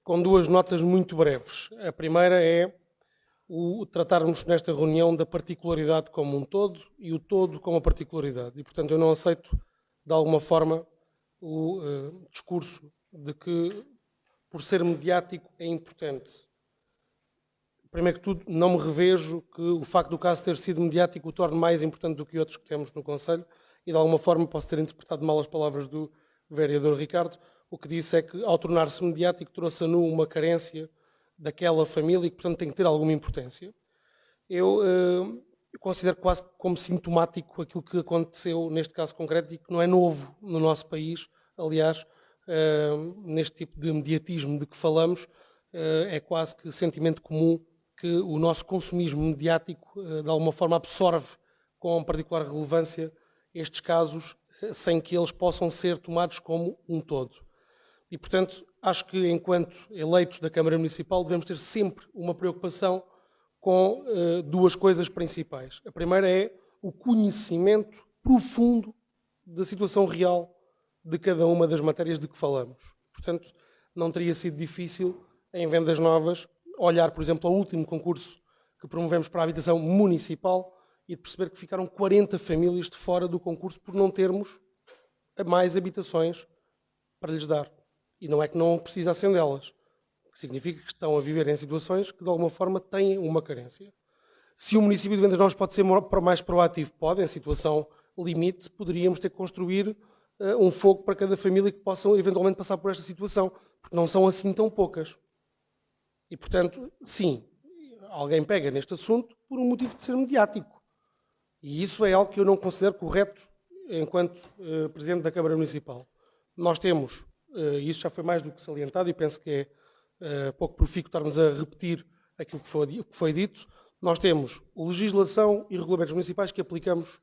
com duas notas muito breves. A primeira é o tratarmos nesta reunião da particularidade como um todo e o todo como a particularidade. E, portanto, eu não aceito, de alguma forma, o discurso de que, por ser mediático, é importante. Primeiro que tudo, não me revejo que o facto do caso ter sido mediático o torne mais importante do que outros que temos no Conselho e, de alguma forma, posso ter interpretado mal as palavras do vereador Ricardo. O que disse é que, ao tornar-se mediático, trouxe a nu uma carência daquela família e que, portanto, tem que ter alguma importância. Eu considero quase como sintomático aquilo que aconteceu neste caso concreto e que não é novo no nosso país. Aliás, neste tipo de mediatismo de que falamos, é quase que sentimento comum que o nosso consumismo mediático, de alguma forma, absorve com particular relevância estes casos sem que eles possam ser tomados como um todo. E, portanto, acho que, enquanto eleitos da Câmara Municipal, devemos ter sempre uma preocupação com duas coisas principais. A primeira é o conhecimento profundo da situação real de cada uma das matérias de que falamos. Portanto, não teria sido difícil, em Vendas Novas, olhar, por exemplo, ao último concurso que promovemos para a habitação municipal e de perceber que ficaram 40 famílias de fora do concurso por não termos mais habitações para lhes dar. E não é que não precisassem delas. O que significa que estão a viver em situações que, de alguma forma, têm uma carência. Se o município de Vendas Novas pode ser mais proativo, pode, em situação limite, poderíamos ter que construir um fogo para cada família que possam eventualmente passar por esta situação, porque não são assim tão poucas. E, portanto, sim, alguém pega neste assunto por um motivo de ser mediático. E isso é algo que eu não considero correto enquanto Presidente da Câmara Municipal. Nós temos, e isso já foi mais do que salientado, e penso que é pouco profícuo estarmos a repetir aquilo que foi dito, nós temos legislação e regulamentos municipais que aplicamos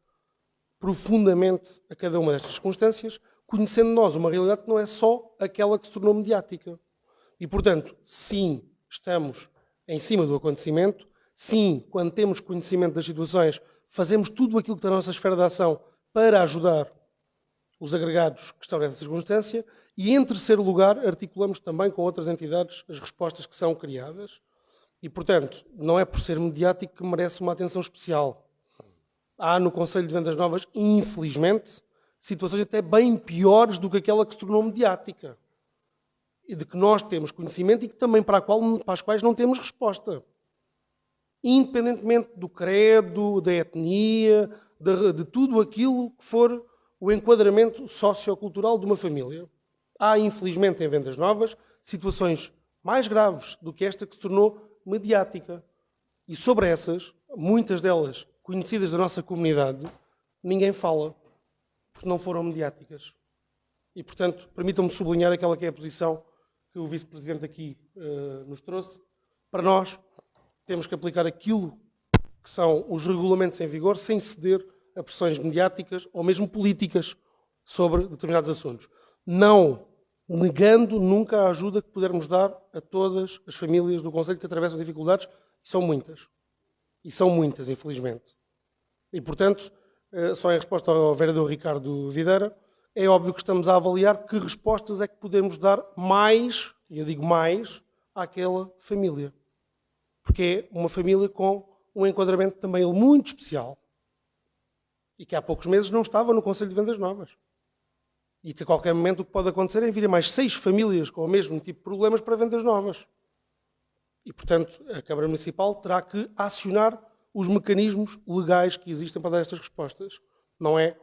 profundamente a cada uma destas circunstâncias, conhecendo nós uma realidade que não é só aquela que se tornou mediática. E, portanto, sim, estamos em cima do acontecimento, sim, quando temos conhecimento das situações, fazemos tudo aquilo que está na nossa esfera de ação para ajudar os agregados que estão nessa circunstância e, em terceiro lugar, articulamos também com outras entidades as respostas que são criadas. E, portanto, não é por ser mediático que merece uma atenção especial. Há no Conselho de Vendas Novas, infelizmente, situações até bem piores do que aquela que se tornou mediática. E de que nós temos conhecimento e que também para as quais não temos resposta. Independentemente do credo, da etnia, de tudo aquilo que for o enquadramento sociocultural de uma família. Há, infelizmente, em Vendas Novas, situações mais graves do que esta que se tornou mediática. E sobre essas, muitas delas conhecidas da nossa comunidade, ninguém fala, porque não foram mediáticas. E, portanto, permitam-me sublinhar aquela que é a posição que o Vice-Presidente aqui nos trouxe. Para nós, temos que aplicar aquilo que são os regulamentos em vigor, sem ceder a pressões mediáticas ou mesmo políticas sobre determinados assuntos. Não negando nunca a ajuda que pudermos dar a todas as famílias do Conselho que atravessam dificuldades, e são muitas. E são muitas, infelizmente. E, portanto, só em resposta ao vereador Ricardo Videira, é óbvio que estamos a avaliar que respostas é que podemos dar mais, e eu digo mais, àquela família. Porque é uma família com um enquadramento também muito especial. E que há poucos meses não estava no Conselho de Vendas Novas. E que a qualquer momento o que pode acontecer é virem mais 6 famílias com o mesmo tipo de problemas para Vendas Novas. E, portanto, a Câmara Municipal terá que acionar os mecanismos legais que existem para dar estas respostas. Não é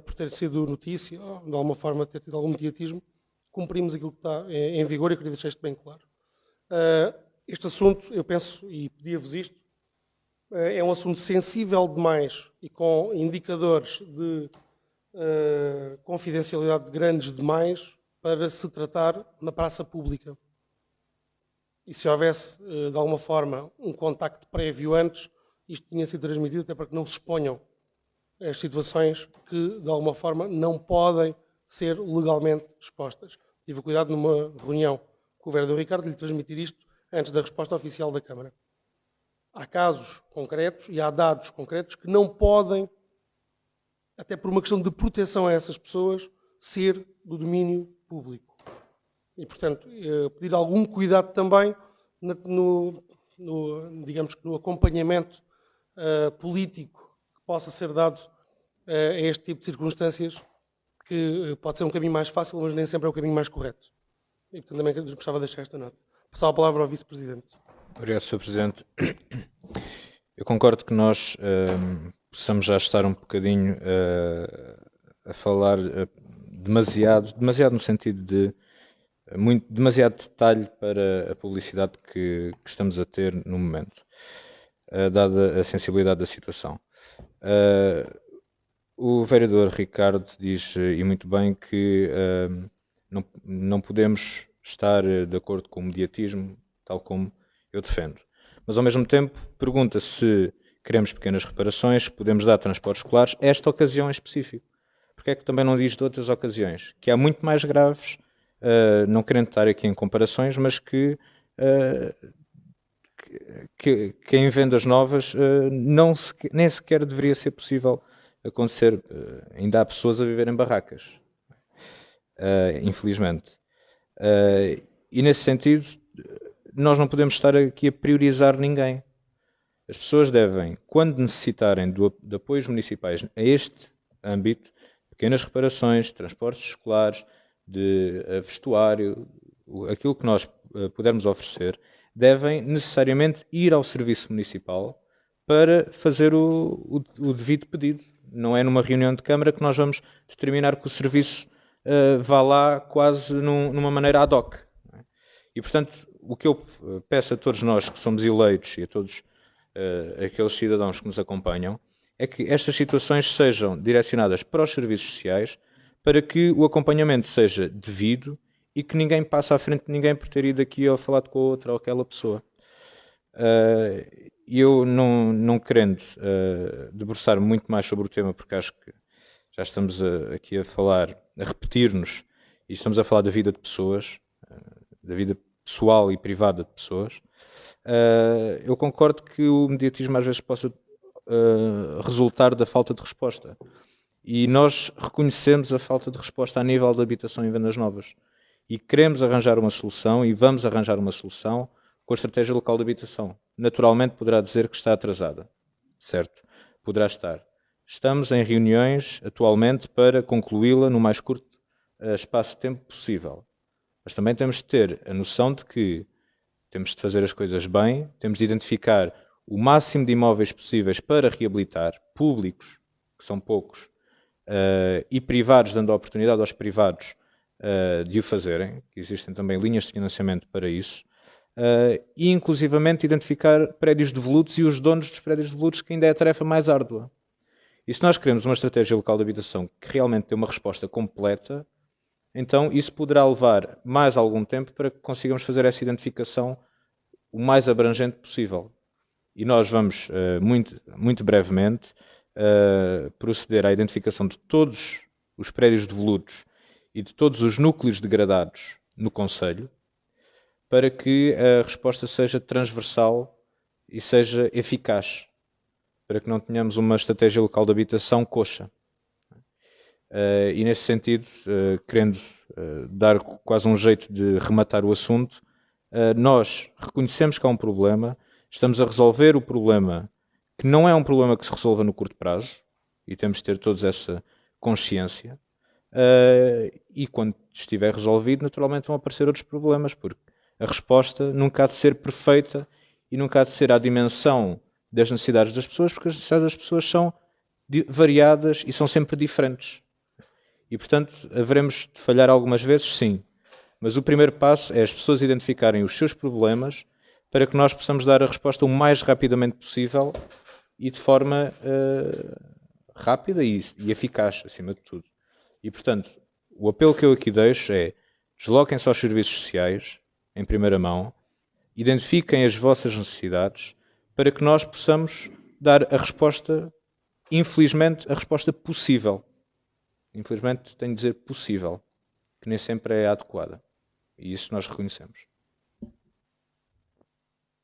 por ter sido notícia, ou de alguma forma ter tido algum mediatismo, cumprimos aquilo que está em vigor e queria deixar isto bem claro. Este assunto, eu penso, e pedia-vos isto, é um assunto sensível demais e com indicadores de confidencialidade grandes demais para se tratar na praça pública. E se houvesse, de alguma forma, um contacto prévio antes, isto tinha sido transmitido até para que não se exponham as situações que, de alguma forma, não podem ser legalmente expostas. Tive cuidado numa reunião com o vereador Ricardo de lhe transmitir isto antes da resposta oficial da Câmara. Há casos concretos e há dados concretos que não podem, até por uma questão de proteção a essas pessoas, ser do domínio público. E, portanto, pedir algum cuidado também digamos que no acompanhamento político que possa ser dado a este tipo de circunstâncias, que pode ser um caminho mais fácil, mas nem sempre é o caminho mais correto. E, portanto, também gostava de deixar esta nota. Passar a palavra ao Vice-Presidente. Obrigado, Sr. Presidente. Eu concordo que nós possamos já estar um bocadinho a falar demasiado no sentido de demasiado detalhe para a publicidade que estamos a ter no momento, dada a sensibilidade da situação. O vereador Ricardo diz, e muito bem, que não podemos estar de acordo com o mediatismo, tal como eu defendo. Mas, ao mesmo tempo, pergunta se queremos pequenas reparações, podemos dar transportes escolares, esta ocasião em específico. porque é que também não diz de outras ocasiões? Que há muito mais graves, não querendo estar aqui em comparações, mas que em vendas novas nem sequer deveria ser possível acontecer. Ainda há pessoas a viver em barracas, infelizmente. E nesse sentido, nós não podemos estar aqui a priorizar ninguém. As pessoas devem, quando necessitarem de apoios municipais a este âmbito, pequenas reparações, transportes escolares, de vestuário, aquilo que nós pudermos oferecer, devem necessariamente ir ao serviço municipal para fazer o devido pedido. Não é numa reunião de Câmara que nós vamos determinar que o serviço vá lá quase numa maneira ad hoc. E, portanto, o que eu peço a todos nós que somos eleitos e a todos aqueles cidadãos que nos acompanham é que estas situações sejam direcionadas para os serviços sociais para que o acompanhamento seja devido e que ninguém passe à frente de ninguém por ter ido aqui ou falado com a outra ou aquela pessoa. Eu não querendo debruçar muito mais sobre o tema, porque acho que já estamos aqui a falar, a repetir-nos, e estamos a falar da vida de pessoas, da vida pessoal e privada de pessoas, eu concordo que o mediatismo às vezes possa resultar da falta de resposta. E nós reconhecemos a falta de resposta a nível de habitação em vendas novas. E queremos arranjar uma solução e vamos arranjar uma solução com a estratégia local de habitação. Naturalmente poderá dizer que está atrasada. Certo, poderá estar. Estamos em reuniões atualmente para concluí-la no mais curto espaço de tempo possível. Mas também temos de ter a noção de que temos de fazer as coisas bem, temos de identificar o máximo de imóveis possíveis para reabilitar, públicos, que são poucos, e privados, dando a oportunidade aos privados de o fazerem, que existem também linhas de financiamento para isso, e inclusivamente identificar prédios devolutos e os donos dos prédios devolutos, que ainda é a tarefa mais árdua. E se nós queremos uma estratégia local de habitação que realmente dê uma resposta completa, então isso poderá levar mais algum tempo para que consigamos fazer essa identificação o mais abrangente possível. E nós vamos, muito brevemente, proceder à identificação de todos os prédios devolutos e de todos os núcleos degradados no concelho, para que a resposta seja transversal e seja eficaz, para que não tenhamos uma estratégia local de habitação coxa. E nesse sentido, querendo dar quase um jeito de rematar o assunto, nós reconhecemos que há um problema, estamos a resolver o problema, que não é um problema que se resolva no curto prazo, e temos de ter todos essa consciência, e quando estiver resolvido, naturalmente vão aparecer outros problemas, porque a resposta nunca há de ser perfeita e nunca há de ser à dimensão das necessidades das pessoas, porque as necessidades das pessoas são variadas e são sempre diferentes. E, portanto, haveremos de falhar algumas vezes, sim. Mas o primeiro passo é as pessoas identificarem os seus problemas para que nós possamos dar a resposta o mais rapidamente possível e de forma rápida e eficaz, acima de tudo. E, portanto, o apelo que eu aqui deixo é: desloquem-se aos serviços sociais, em primeira mão, identifiquem as vossas necessidades para que nós possamos dar a resposta, infelizmente, a resposta possível. Infelizmente, tenho de dizer possível, que nem sempre é adequada. E isso nós reconhecemos.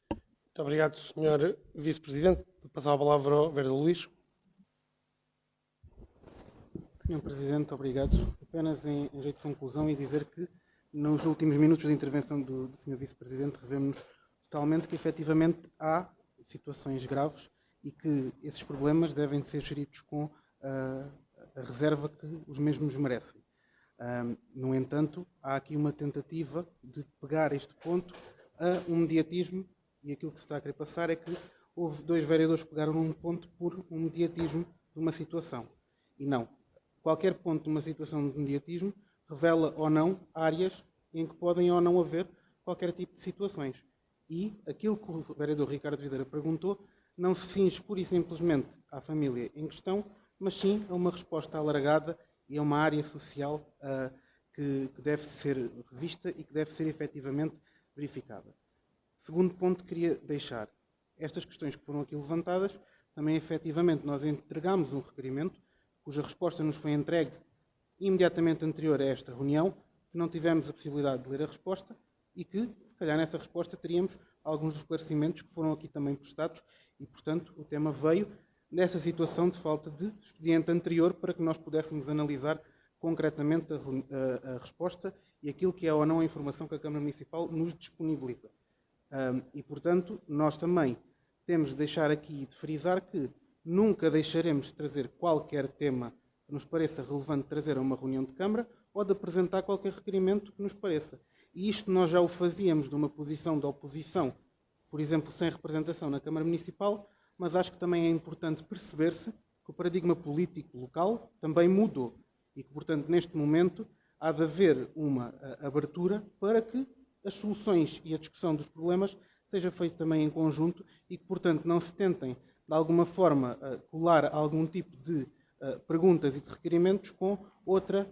Muito obrigado, Sr. Vice-Presidente. Vou passar a palavra ao vereador Luís. Sr. Presidente, obrigado. Apenas em jeito de conclusão e dizer que nos últimos minutos de intervenção do Sr. Vice-Presidente revemos totalmente que efetivamente há situações graves e que esses problemas devem ser geridos com a reserva que os mesmos merecem. No entanto, há aqui uma tentativa de pegar este ponto a um mediatismo, e aquilo que se está a querer passar é que houve dois vereadores que pegaram num ponto por um mediatismo de uma situação. E não. Qualquer ponto de uma situação de mediatismo revela ou não áreas em que podem ou não haver qualquer tipo de situações. E aquilo que o vereador Ricardo Videira perguntou não se cinge pura e simplesmente à família em questão, mas sim a uma resposta alargada e a uma área social que deve ser revista e que deve ser efetivamente verificada. Segundo ponto que queria deixar. Estas questões que foram aqui levantadas, também efetivamente nós entregamos um requerimento cuja resposta nos foi entregue imediatamente anterior a esta reunião, que não tivemos a possibilidade de ler a resposta e que, se calhar, nessa resposta teríamos alguns dos esclarecimentos que foram aqui também prestados e, portanto, o tema veio dessa situação de falta de expediente anterior para que nós pudéssemos analisar concretamente a resposta e aquilo que é ou não a informação que a Câmara Municipal nos disponibiliza. E, portanto, nós também temos de deixar aqui de frisar que nunca deixaremos de trazer qualquer tema que nos pareça relevante trazer a uma reunião de Câmara ou de apresentar qualquer requerimento que nos pareça. E isto nós já o fazíamos de uma posição de oposição, por exemplo, sem representação na Câmara Municipal, mas acho que também é importante perceber-se que o paradigma político local também mudou e que, portanto, neste momento há de haver uma abertura para que as soluções e a discussão dos problemas seja feita também em conjunto e que, portanto, não se tentem, de alguma forma, colar algum tipo de perguntas e de requerimentos com outra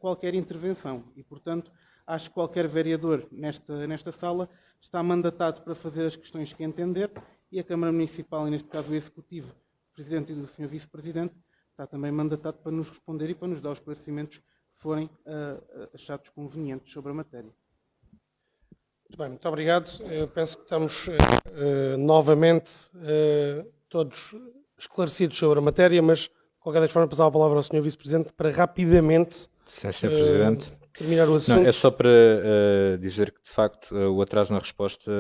qualquer intervenção. E, portanto, acho que qualquer vereador nesta sala está mandatado para fazer as questões que entender e a Câmara Municipal, e neste caso o Executivo, o Presidente e o Sr. Vice-Presidente, está também mandatado para nos responder e para nos dar os esclarecimentos que forem achados convenientes sobre a matéria. Muito bem, muito obrigado. Eu penso que estamos novamente todos esclarecidos sobre a matéria, mas, de qualquer forma, passar a palavra ao Sr. Vice-Presidente para rapidamente Sim, Sr. Presidente. terminar o assunto. Não, é só para dizer que, de facto, o atraso na resposta,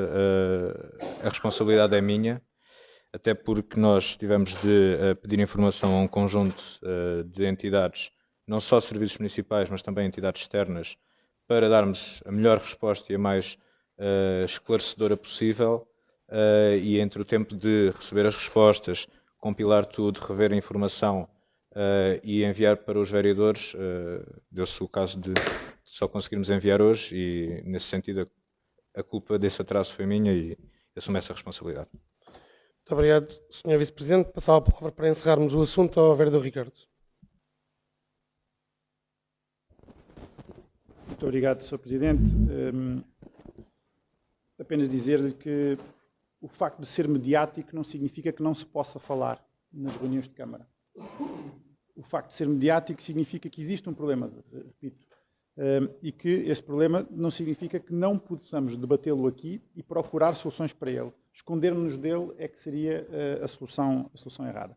a responsabilidade é minha, até porque nós tivemos de pedir informação a um conjunto de entidades, não só serviços municipais, mas também entidades externas, para darmos a melhor resposta e a mais esclarecedora possível, e entre o tempo de receber as respostas, compilar tudo, rever a informação e enviar para os vereadores, deu-se o caso de só conseguirmos enviar hoje e, nesse sentido, a culpa desse atraso foi minha e assumo essa responsabilidade. Muito obrigado, Sr. Vice-Presidente. Passava a palavra para encerrarmos o assunto ao vereador Ricardo. Muito obrigado, Sr. Presidente. Apenas dizer-lhe que o facto de ser mediático não significa que não se possa falar nas reuniões de Câmara. O facto de ser mediático significa que existe um problema, repito, e que esse problema não significa que não possamos debatê-lo aqui e procurar soluções para ele. Esconder-nos dele é que seria a solução errada.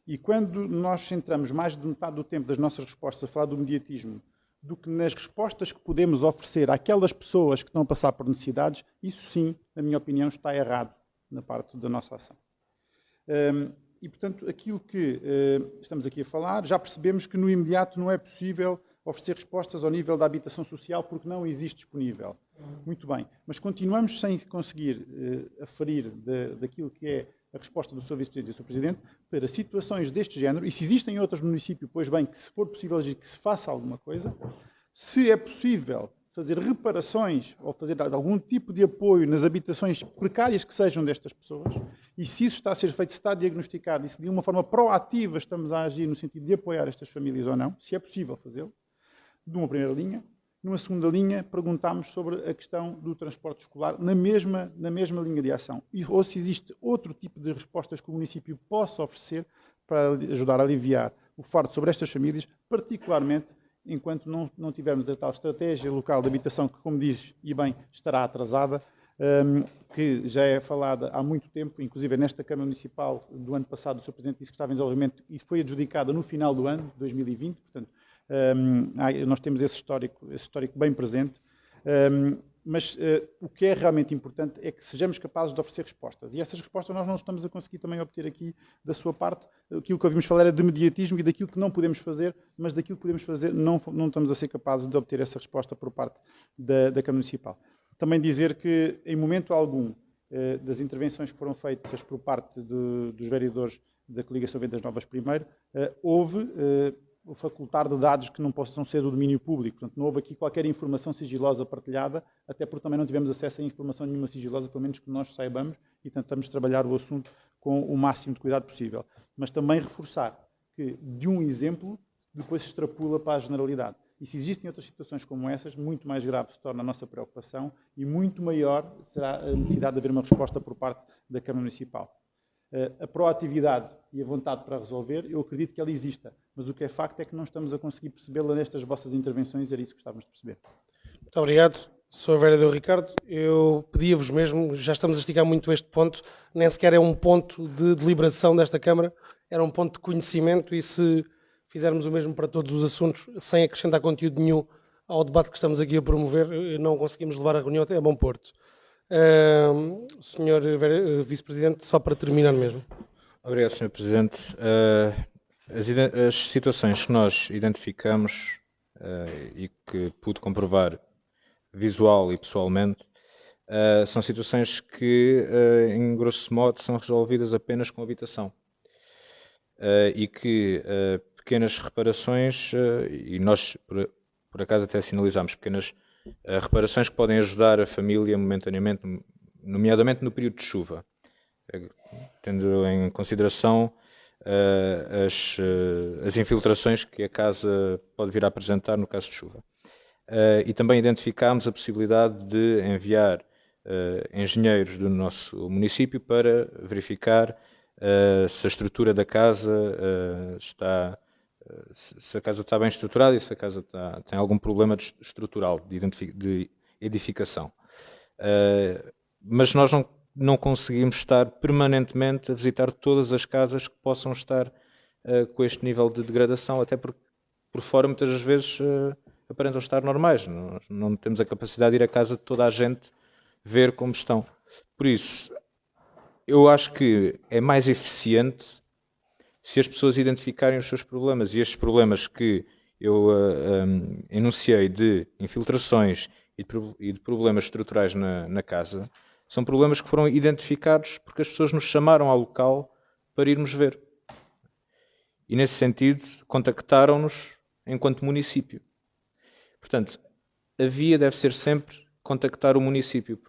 E quando nós centramos mais de metade do tempo das nossas respostas a falar do mediatismo do que nas respostas que podemos oferecer àquelas pessoas que estão a passar por necessidades, isso sim, na minha opinião, está errado na parte da nossa ação. E, portanto, aquilo que estamos aqui a falar, já percebemos que no imediato não é possível oferecer respostas ao nível da habitação social porque não existe disponível. Muito bem, mas continuamos sem conseguir aferir daquilo que é a resposta do Sr. Vice-Presidente e do Sr. Presidente para situações deste género, e se existem outros municípios, pois bem, que se for possível agir, que se faça alguma coisa, se é possível fazer reparações ou fazer algum tipo de apoio nas habitações precárias que sejam destas pessoas, e se isso está a ser feito, se está diagnosticado, e se de uma forma proativa estamos a agir no sentido de apoiar estas famílias ou não, se é possível fazê-lo, de uma primeira linha. Numa segunda linha, perguntámos sobre a questão do transporte escolar na mesma linha de ação. Ou se existe outro tipo de respostas que o município possa oferecer para ajudar a aliviar o fardo sobre estas famílias, particularmente enquanto não tivermos a tal estratégia local de habitação que, como dizes, e bem, estará atrasada, que já é falada há muito tempo, inclusive nesta Câmara Municipal do ano passado, o Sr. Presidente disse que estava em desenvolvimento e foi adjudicada no final do ano, 2020, portanto, nós temos esse histórico bem presente, mas o que é realmente importante é que sejamos capazes de oferecer respostas. E essas respostas nós não estamos a conseguir também obter aqui da sua parte. Aquilo que ouvimos falar é de mediatismo e daquilo que não podemos fazer, mas daquilo que podemos fazer não estamos a ser capazes de obter essa resposta por parte da Câmara Municipal. Também dizer que, em momento algum, das intervenções que foram feitas por parte dos vereadores da Coligação Vendas Novas primeiro, houve o facultar de dados que não possam ser do domínio público. Portanto, não houve aqui qualquer informação sigilosa partilhada, até porque também não tivemos acesso a informação nenhuma sigilosa, pelo menos que nós saibamos, e tentamos trabalhar o assunto com o máximo de cuidado possível. Mas também reforçar que, de um exemplo, depois se extrapula para a generalidade. E se existem outras situações como essas, muito mais grave se torna a nossa preocupação e muito maior será a necessidade de haver uma resposta por parte da Câmara Municipal. A proatividade e a vontade para resolver, eu acredito que ela exista, mas o que é facto é que não estamos a conseguir percebê-la nestas vossas intervenções, era isso que gostávamos de perceber. Muito obrigado. Sr. Vereador Ricardo, eu pedia-vos mesmo, já estamos a esticar muito este ponto, nem sequer é um ponto de deliberação desta Câmara, era um ponto de conhecimento e se fizermos o mesmo para todos os assuntos, sem acrescentar conteúdo nenhum ao debate que estamos aqui a promover, não conseguimos levar a reunião até a bom porto. Senhor Vice-Presidente, só para terminar mesmo. Obrigado, Sr. Presidente. As situações que nós identificamos e que pude comprovar visual e pessoalmente são situações que, em grosso modo, são resolvidas apenas com habitação. E que pequenas reparações, e nós por acaso até sinalizámos pequenas reparações que podem ajudar a família momentaneamente, nomeadamente no período de chuva, tendo em consideração as infiltrações que a casa pode vir a apresentar no caso de chuva. E também identificámos a possibilidade de enviar engenheiros do nosso município para verificar se a estrutura da casa se a casa está bem estruturada e se a casa tem algum problema estrutural de edificação. Mas nós não conseguimos estar permanentemente a visitar todas as casas que possam estar com este nível de degradação, até porque por fora muitas das vezes aparentam estar normais. Nós não temos a capacidade de ir à casa de toda a gente ver como estão. Por isso, eu acho que é mais eficiente se as pessoas identificarem os seus problemas. E estes problemas que eu enunciei de infiltrações e de problemas estruturais na casa são problemas que foram identificados porque as pessoas nos chamaram ao local para irmos ver. E nesse sentido contactaram-nos enquanto município. Portanto, a via deve ser sempre contactar o município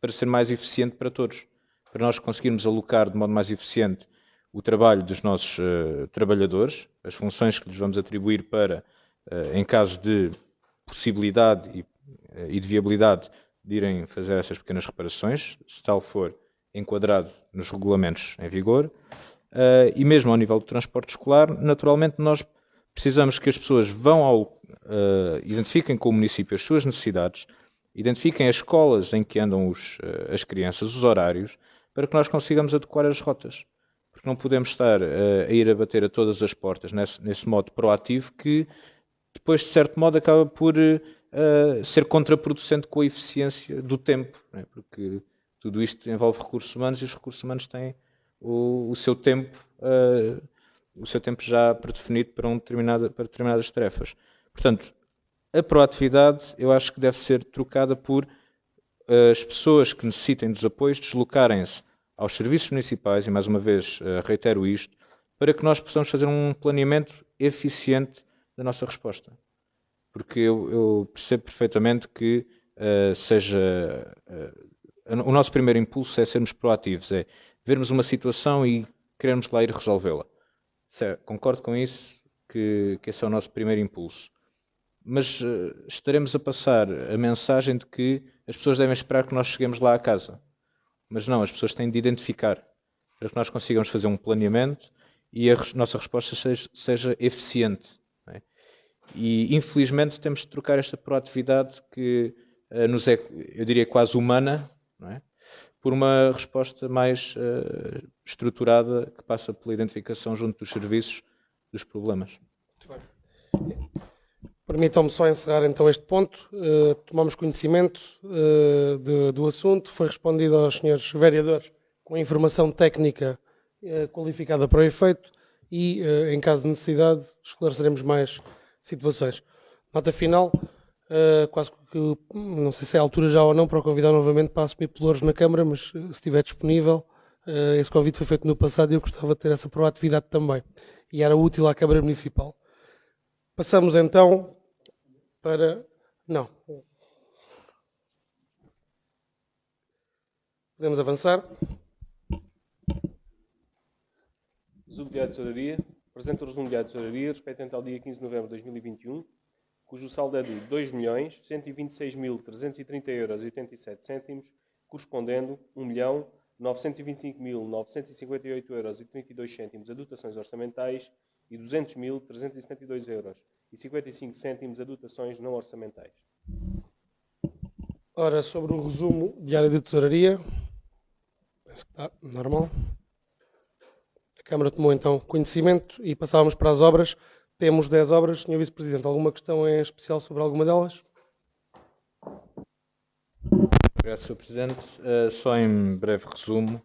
para ser mais eficiente para todos. Para nós conseguirmos alocar de modo mais eficiente o trabalho dos nossos trabalhadores, as funções que lhes vamos atribuir para, em caso de possibilidade e de viabilidade, de irem fazer essas pequenas reparações, se tal for enquadrado nos regulamentos em vigor. E mesmo ao nível do transporte escolar, naturalmente nós precisamos que as pessoas identifiquem com o município as suas necessidades, identifiquem as escolas em que andam as crianças, os horários, para que nós consigamos adequar as rotas. Porque não podemos estar a ir a bater a todas as portas nesse modo proativo que depois, de certo modo, acaba por ser contraproducente com a eficiência do tempo. Não é? Porque tudo isto envolve recursos humanos e os recursos humanos têm o seu tempo já predefinido para determinadas tarefas. Portanto, a proatividade eu acho que deve ser trocada por as pessoas que necessitem dos apoios deslocarem-se aos serviços municipais, e mais uma vez reitero isto, para que nós possamos fazer um planeamento eficiente da nossa resposta. Porque eu percebo perfeitamente que o nosso primeiro impulso é sermos proativos, é vermos uma situação e queremos lá ir resolvê-la. Concordo com isso, que esse é o nosso primeiro impulso. Mas estaremos a passar a mensagem de que as pessoas devem esperar que nós cheguemos lá à casa. Mas não, as pessoas têm de identificar para que nós consigamos fazer um planeamento e a nossa resposta seja eficiente. Não é? E, infelizmente, temos de trocar esta proatividade que nos é, eu diria, quase humana, não é? Por uma resposta mais estruturada que passa pela identificação junto dos serviços dos problemas. Muito bem. Permitam-me só encerrar então este ponto. Tomamos conhecimento do assunto, foi respondido aos senhores vereadores com a informação técnica qualificada para o efeito e, em caso de necessidade, esclareceremos mais situações. Nota final, quase que, não sei se é a altura já ou não, para o convidar novamente para assumir pelouros na Câmara, mas se estiver disponível, esse convite foi feito no passado e eu gostava de ter essa proatividade também. E era útil à Câmara Municipal. Passamos então para... Não. Podemos avançar. Resumo diário de tesouraria. Apresento o resumo diário de tesouraria respeitante ao dia 15 de novembro de 2021, cujo saldo é de 2.125.330,87 €, correspondendo 1.925.958,32 € a dotações orçamentais e 200.372 euros e 55 cêntimos a dotações não orçamentais. Ora, sobre o resumo diário de tesouraria, penso que está normal. A Câmara tomou então conhecimento e passávamos para as obras. Temos 10 obras. Sr. Vice-Presidente, alguma questão em especial sobre alguma delas? Obrigado, Sr. Presidente. Só em breve resumo,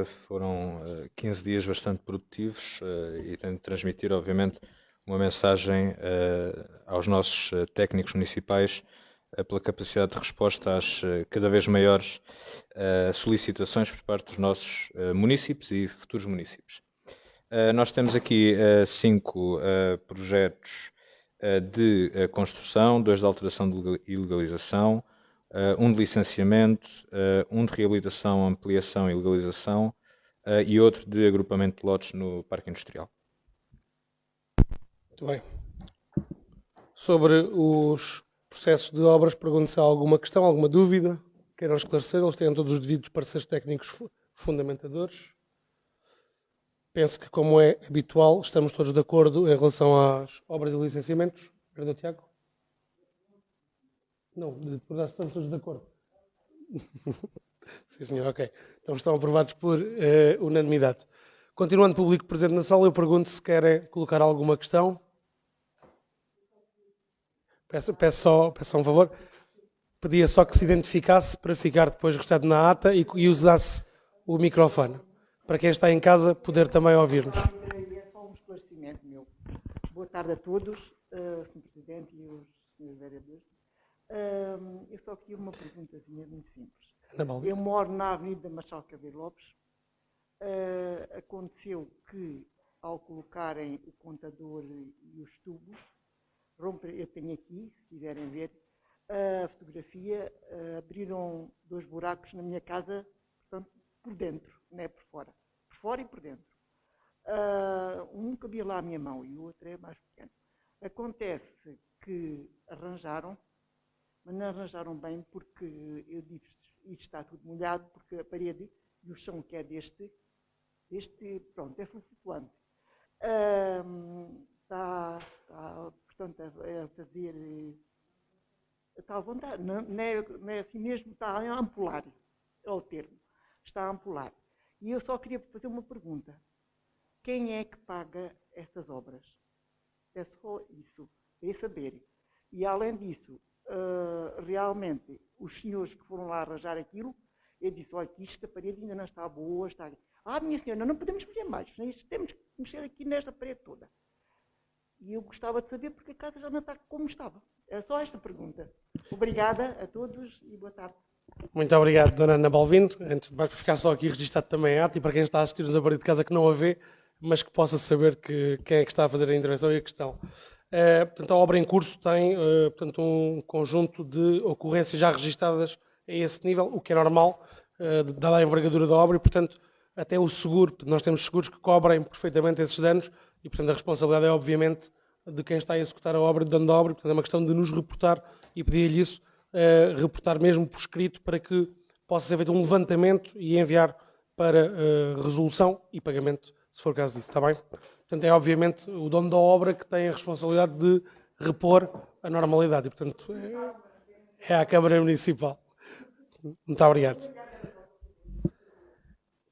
foram 15 dias bastante produtivos e tenho de transmitir, obviamente, uma mensagem aos nossos técnicos municipais pela capacidade de resposta às cada vez maiores solicitações por parte dos nossos munícipes e futuros munícipes. Nós temos aqui 5 projetos de construção, 2 de alteração e legalização, um de licenciamento, um de reabilitação, ampliação e legalização e outro de agrupamento de lotes no Parque Industrial. Muito bem. Sobre os processos de obras, pergunto se há alguma questão, alguma dúvida. Queiram esclarecer, eles têm todos os devidos pareceres técnicos fundamentadores. Penso que, como é habitual, estamos todos de acordo em relação às obras e licenciamentos. Perdão, Tiago? Não, de verdade estamos todos de acordo. Sim, senhor, ok. Então estão aprovados por unanimidade. Continuando público presente na sala, eu pergunto se querem colocar alguma questão. Peço só um favor. Pedia só que se identificasse para ficar depois registado na ata e usasse o microfone, para quem está em casa poder também ouvir-nos. É só um esclarecimento meu. Boa tarde a todos, Sr. Presidente e os senhores vereadores. Eu só queria uma perguntazinha muito simples. Eu moro na Avenida Marchal Cabelo Lopes. Aconteceu que, ao colocarem o contador e os tubos, eu tenho aqui, se quiserem ver, a fotografia, abriram 2 buracos na minha casa, portanto, por dentro, não é por fora. Por fora e por dentro. Um cabia lá à minha mão e o outro é mais pequeno. Acontece que arranjaram, mas não arranjaram bem porque eu disse, isto está tudo molhado, porque a parede e o chão que é deste pronto, é flutuante. Portanto, a fazer, está a levantar, não é assim mesmo, está a ampular, é o termo, está a ampular. E eu só queria fazer uma pergunta. Quem é que paga estas obras? É só isso, é saber. E além disso, realmente, os senhores que foram lá arranjar aquilo, eu disse, olha, que isto, a parede ainda não está boa, está... minha senhora, não podemos mexer mais, temos que mexer aqui nesta parede toda. E eu gostava de saber porque a casa já não está como estava. É só esta pergunta. Obrigada a todos e boa tarde. Muito obrigado, Dona Ana Balvino. Antes de mais, para ficar só aqui registado também a ata e para quem está a assistir-nos a partir de casa que não a vê, mas que possa saber quem é que está a fazer a intervenção e a questão. Portanto, a obra em curso tem portanto, um conjunto de ocorrências já registadas a esse nível, o que é normal, dada a envergadura da obra, e, portanto, até o seguro, nós temos seguros que cobrem perfeitamente esses danos, e, portanto, a responsabilidade é, obviamente, de quem está a executar a obra, do dono da obra, portanto, é uma questão de nos reportar, e pedir-lhe isso, reportar mesmo por escrito, para que possa ser feito um levantamento e enviar para resolução e pagamento, se for o caso disso, está bem? Portanto, é obviamente o dono da obra que tem a responsabilidade de repor a normalidade, e, portanto, é a Câmara Municipal. Muito obrigado.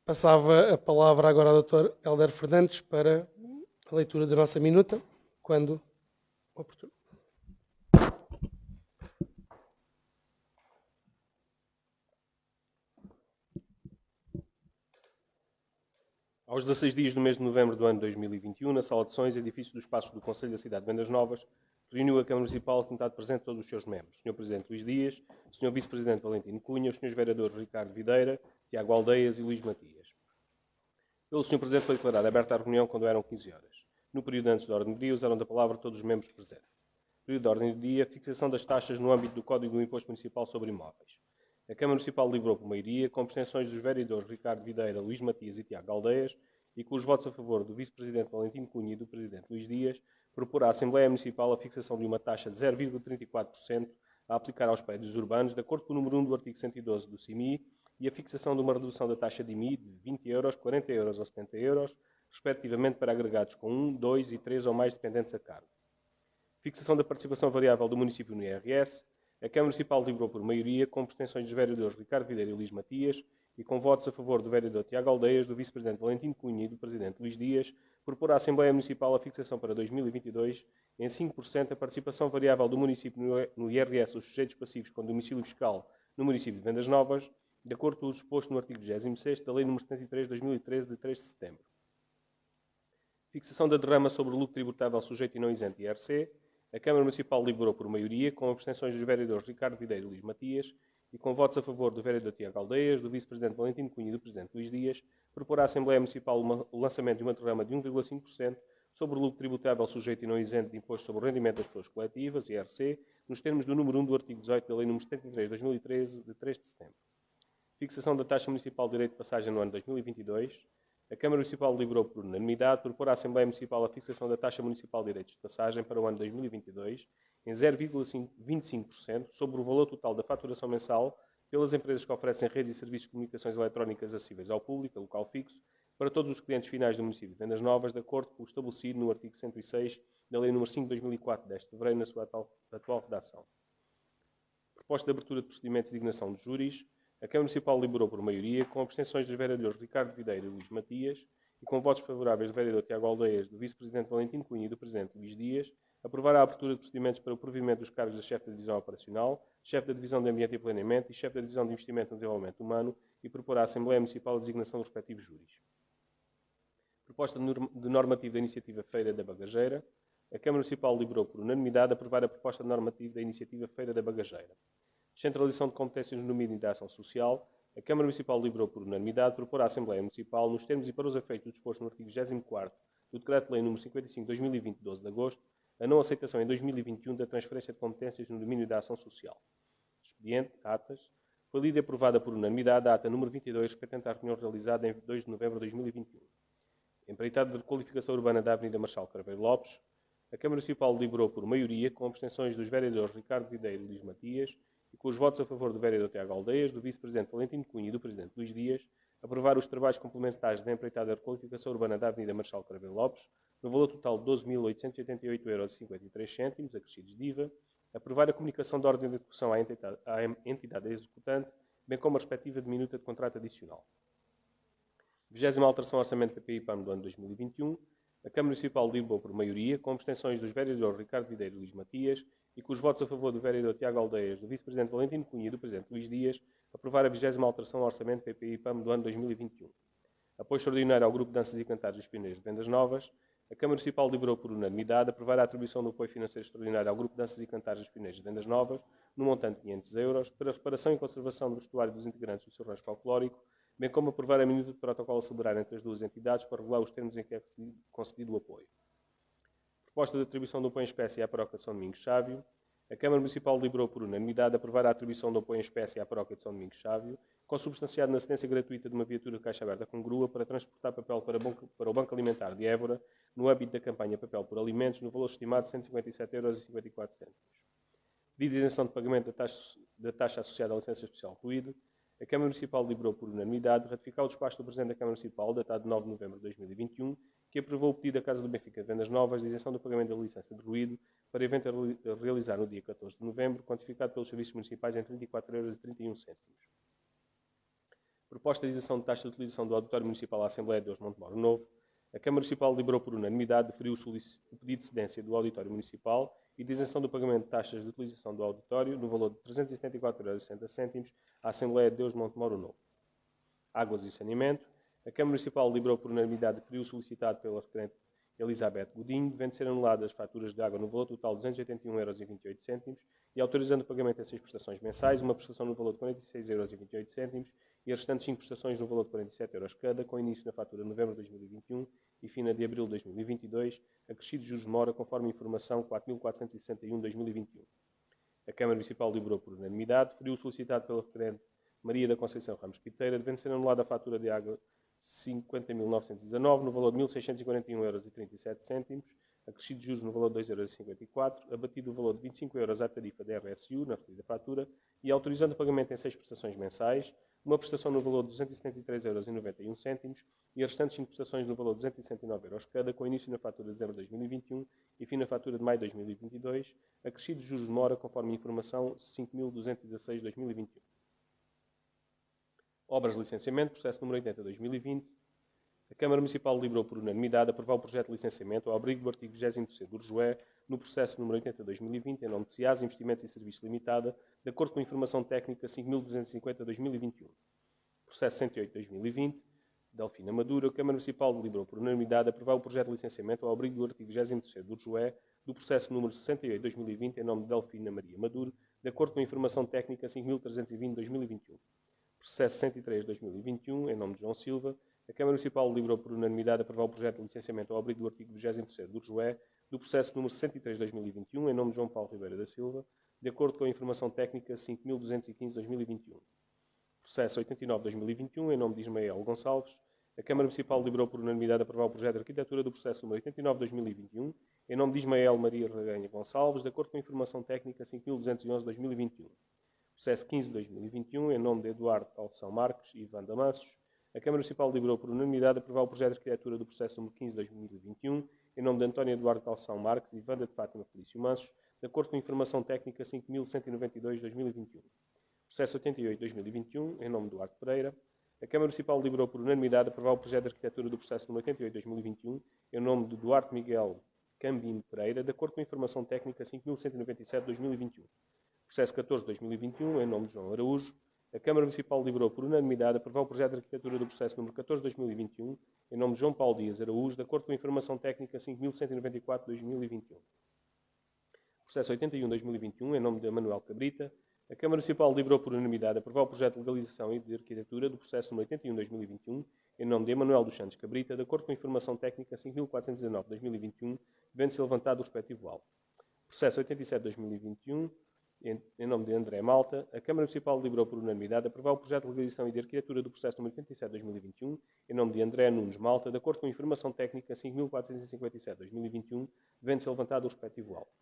Passava a palavra agora ao Dr. Hélder Fernandes para a leitura da nossa minuta, quando oportuno. Aos 16 dias do mês de novembro do ano 2021, na Sala de Sessões, edifício dos Passos do Conselho da Cidade de Vendas Novas, reuniu a Câmara Municipal que está presente todos os seus membros. Sr. Presidente Luís Dias, Sr. Vice-Presidente Valentino Cunha, os Srs. Vereadores Ricardo Videira, Tiago Aldeias e Luís Matias. Pelo Sr. Presidente foi declarada aberta a reunião quando eram 15 horas. No período antes da ordem do dia, usaram da palavra todos os membros presentes. Período da ordem do dia, fixação das taxas no âmbito do Código do Imposto Municipal sobre Imóveis. A Câmara Municipal deliberou por maioria, com abstenções dos vereadores Ricardo Videira, Luís Matias e Tiago Aldeias, e com os votos a favor do Vice-Presidente Valentino Cunha e do Presidente Luís Dias, propor à Assembleia Municipal a fixação de uma taxa de 0,34% a aplicar aos prédios urbanos, de acordo com o número 1 do artigo 112 do CIMI, e a fixação de uma redução da taxa de IMI de 20 euros, 40 euros ou 70 euros, respectivamente para agregados com 1, 2 e 3 ou mais dependentes a cargo. Fixação da participação variável do município no IRS. A Câmara Municipal deliberou por maioria, com abstenções dos vereadores Ricardo Videira e Luís Matias, e com votos a favor do vereador Tiago Aldeias, do vice-presidente Valentim Cunha e do presidente Luís Dias, propor à Assembleia Municipal a fixação para 2022 em 5% a participação variável do município no IRS dos sujeitos passivos com domicílio fiscal no município de Vendas Novas, de acordo com o disposto no artigo 26º da Lei nº 73 de 2013, de 3 de setembro. Fixação da derrama sobre o lucro tributável sujeito e não isento IRC. A Câmara Municipal deliberou por maioria, com abstenções dos vereadores Ricardo Videira e Luís Matias, e com votos a favor do vereador Tiago Aldeias, do vice-presidente Valentim Cunha e do presidente Luís Dias, propor à Assembleia Municipal o lançamento de uma derrama de 1,5% sobre o lucro tributável sujeito e não isento de imposto sobre o rendimento das pessoas coletivas, IRC, nos termos do número 1 do artigo 18 da Lei nº 73 de 2013, de 3 de setembro. Fixação da taxa municipal de direito de passagem no ano 2022. A Câmara Municipal deliberou por unanimidade propor à Assembleia Municipal a fixação da taxa municipal de direitos de passagem para o ano 2022 em 0,25% sobre o valor total da faturação mensal pelas empresas que oferecem redes e serviços de comunicações eletrónicas acessíveis ao público, a local fixo, para todos os clientes finais do município de Vendas Novas, de acordo com o estabelecido no artigo 106 da Lei nº 5 de 2004, de 10 de fevereiro, na sua atual redação. Proposta de abertura de procedimentos de designação de júris. A Câmara Municipal deliberou por maioria, com abstenções dos vereadores Ricardo Videira e Luís Matias, e com votos favoráveis do vereador Tiago Aldeias, do vice-presidente Valentim Cunha e do presidente Luís Dias, aprovar a abertura de procedimentos para o provimento dos cargos de chefe da Divisão Operacional, chefe da Divisão de Ambiente e Planeamento e chefe da Divisão de Investimento no Desenvolvimento Humano e propor à Assembleia Municipal a designação dos respectivos júris. Proposta de normativa da Iniciativa Feira da Bagageira. A Câmara Municipal deliberou por unanimidade aprovar a proposta de normativa da Iniciativa Feira da Bagageira. Descentralização de competências no domínio da ação social. A Câmara Municipal deliberou por unanimidade propor à Assembleia Municipal, nos termos e para os efeitos do disposto no artigo 24º do Decreto-Lei nº 55 de 2020, 12 de agosto, a não aceitação em 2021 da transferência de competências no domínio da ação social. Expediente, atas. Foi lida e aprovada por unanimidade a ata número 22, respectivamente à reunião realizada em 2 de novembro de 2021. Empreitada de requalificação urbana da Avenida Marchal Carveiro Lopes. A Câmara Municipal deliberou por maioria, com abstenções dos vereadores Ricardo Videira e Luís Matias, e com os votos a favor do vereador Tiago Aldeias, do vice-presidente Valentim Cunha e do presidente Luís Dias, aprovar os trabalhos complementares da empreitada de requalificação urbana da Avenida Marchal Carveiro Lopes, no valor total de 12.888,53 €, acrescidos de IVA, aprovar a comunicação da ordem de execução à entidade executante, bem como a respectiva diminuta de contrato adicional. 20ª alteração ao Orçamento PPI-PAM do ano 2021. A Câmara Municipal deliberou por maioria, com abstenções dos vereadores Ricardo Videira e Luís Matias, e com os votos a favor do vereador Tiago Aldeias, do vice-presidente Valentim Cunha e do presidente Luís Dias, aprovar a 20ª alteração ao Orçamento PPI-PAM do ano 2021. Apoio extraordinário ao Grupo de Danças e Cantares dos Pioneiros de Vendas Novas. A Câmara Municipal deliberou por unanimidade aprovar a atribuição do apoio financeiro extraordinário ao Grupo de Danças e Cantares dos Pioneiros de Vendas Novas, no montante de 500 € para a reparação e conservação do vestuário dos integrantes do seu rancho folclórico, bem como aprovar a minuta de protocolo a celebrar entre as duas entidades para regular os termos em que é concedido o apoio. Proposta de atribuição do apoio em espécie à paróquia de São Domingos Sávio. A Câmara Municipal deliberou por unanimidade aprovar a atribuição do apoio em espécie à paróquia de São Domingos Sávio, consubstanciado na cedência gratuita de uma viatura de caixa aberta com grua para transportar papel para o Banco Alimentar de Évora, no âmbito da campanha Papel por Alimentos, no valor estimado de 157,54 €. Pedido de isenção de pagamento da taxa associada à licença especial ruído. A Câmara Municipal deliberou por unanimidade ratificar o despacho do Presidente da Câmara Municipal, datado de 9 de novembro de 2021, que aprovou o pedido da Casa do Benfica de Vendas Novas de isenção do pagamento da licença de ruído para evento a realizar no dia 14 de novembro, quantificado pelos serviços municipais em 34,31 €. Proposta de isenção de taxa de utilização do Auditório Municipal à Assembleia de Deus Montemoro Novo. A Câmara Municipal deliberou por unanimidade, deferiu o pedido de cedência do Auditório Municipal e de isenção do pagamento de taxas de utilização do auditório no valor de 374,60 € à Assembleia de Deus Montemoro Novo. Águas e saneamento. A Câmara Municipal deliberou por unanimidade, deferiu o solicitado pela requerente Elizabeth Godinho, devendo ser anuladas as faturas de água no valor total de 281,28 € e autorizando o pagamento de 6 prestações mensais, uma prestação no valor de 46,28 € e as restantes 5 prestações no valor de 47 € cada, com início na fatura de novembro de 2021 e fina de abril de 2022, acrescidos de juros de mora, conforme informação 4.461/2021. A Câmara Municipal deliberou por unanimidade, deferiu o solicitado pela requerente Maria da Conceição Ramos Piteira, devendo ser anulada a fatura de água 50.919, no valor de 1.641,37 €, acrescido de juros no valor de 2,54 €, abatido o valor de 25 € à tarifa da RSU, na referida fatura, e autorizando o pagamento em 6 prestações mensais, uma prestação no valor de 273,91 € e as restantes 5 prestações no valor de 269 € cada, com início na fatura de dezembro de 2021 e fim na fatura de maio de 2022, acrescidos juros de mora conforme informação 5.216/2021. Obras de licenciamento, processo número 80/2020. A Câmara Municipal deliberou por unanimidade aprovar o projeto de licenciamento ao abrigo do artigo 23º do RJOE no processo número 80/2020 em nome de CIAS Investimentos e Serviços Limitada, de acordo com a informação técnica 5.250/2021. Processo 108/2020. Delfina Maduro. A Câmara Municipal deliberou por unanimidade aprovar o projeto de licenciamento ao abrigo do artigo 23º do RJOE do processo número 68/2020 em nome de Delfina Maria Maduro, de acordo com a informação técnica 5.320/2021. Processo 103/2021 em nome de João Silva. A Câmara Municipal deliberou por unanimidade aprovar o projeto de licenciamento ao abrigo do artigo 23º do RJOE do processo número 103/2021 em nome de João Paulo Ribeira da Silva, de acordo com a informação técnica 5.215/2021. Processo 89/2021 em nome de Ismael Gonçalves. A Câmara Municipal deliberou por unanimidade aprovar o projeto de arquitetura do processo número 89/2021 em nome de Ismael Maria Raganha Gonçalves, de acordo com a informação técnica 5.211/2021. Processo 15/2021 em nome de Eduardo Calção Marques e Ivan Damassos. A Câmara Municipal deliberou por unanimidade aprovar o projeto de arquitetura do processo número 15/2021 em nome de António Eduardo Calção Marques e Wanda de Fátima Felício Mansos, de acordo com a informação técnica 5.192/2021. Processo 88/2021 em nome de Duarte Pereira. A Câmara Municipal deliberou por unanimidade aprovar o projeto de arquitetura do processo número 88/2021 em nome de Duarte Miguel Cambim Pereira, de acordo com a informação técnica 5.197/2021. Processo 14/2021 em nome de João Araújo. A Câmara Municipal deliberou por unanimidade aprovar o projeto de arquitetura do processo número 14/2021 em nome de João Paulo Dias Araújo, de acordo com a informação técnica 5.194/2021. Processo 81/2021 em nome de Manuel Cabrita. A Câmara Municipal deliberou por unanimidade aprovar o projeto de legalização e de arquitetura do processo número 81/2021 em nome de Emanuel dos Santos Cabrita, de acordo com a informação técnica 5.419/2021, devendo-se levantado o respectivo auto. Processo 87/2021 em nome de André Malta. A Câmara Municipal deliberou por unanimidade aprovar o projeto de legalização e de arquitetura do processo número 87/2021 em nome de André Nunes Malta, de acordo com a informação técnica 5.457/2021, devendo-se levantado o respectivo auto.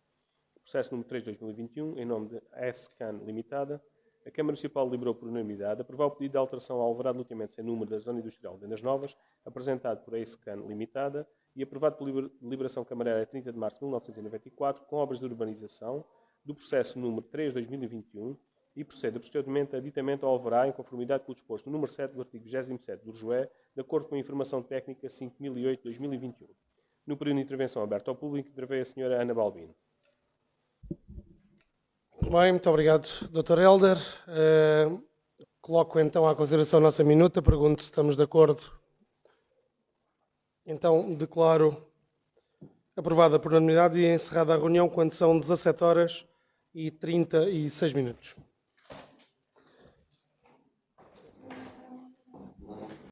Processo número 3/2021 em nome de S-CAN Limitada. A Câmara Municipal deliberou por unanimidade aprovar o pedido de alteração ao alvará de loteamento sem número da Zona Industrial de Vendas Novas, apresentado por S-CAN Limitada e aprovado por deliberação camarária a 30 de março de 1994, com obras de urbanização, do processo número 3/2021 e procede posteriormente a aditamento ao alvará em conformidade com o disposto no número 7 do artigo 27º do RJOE, de acordo com a informação técnica 5008/2021. No período de intervenção aberta ao público, interveio a Sra. Ana Balbino. Bem, muito obrigado, Dr. Helder. Coloco então à consideração a nossa minuta, pergunto se estamos de acordo. Então, declaro aprovada por unanimidade e encerrada a reunião quando são 17h36.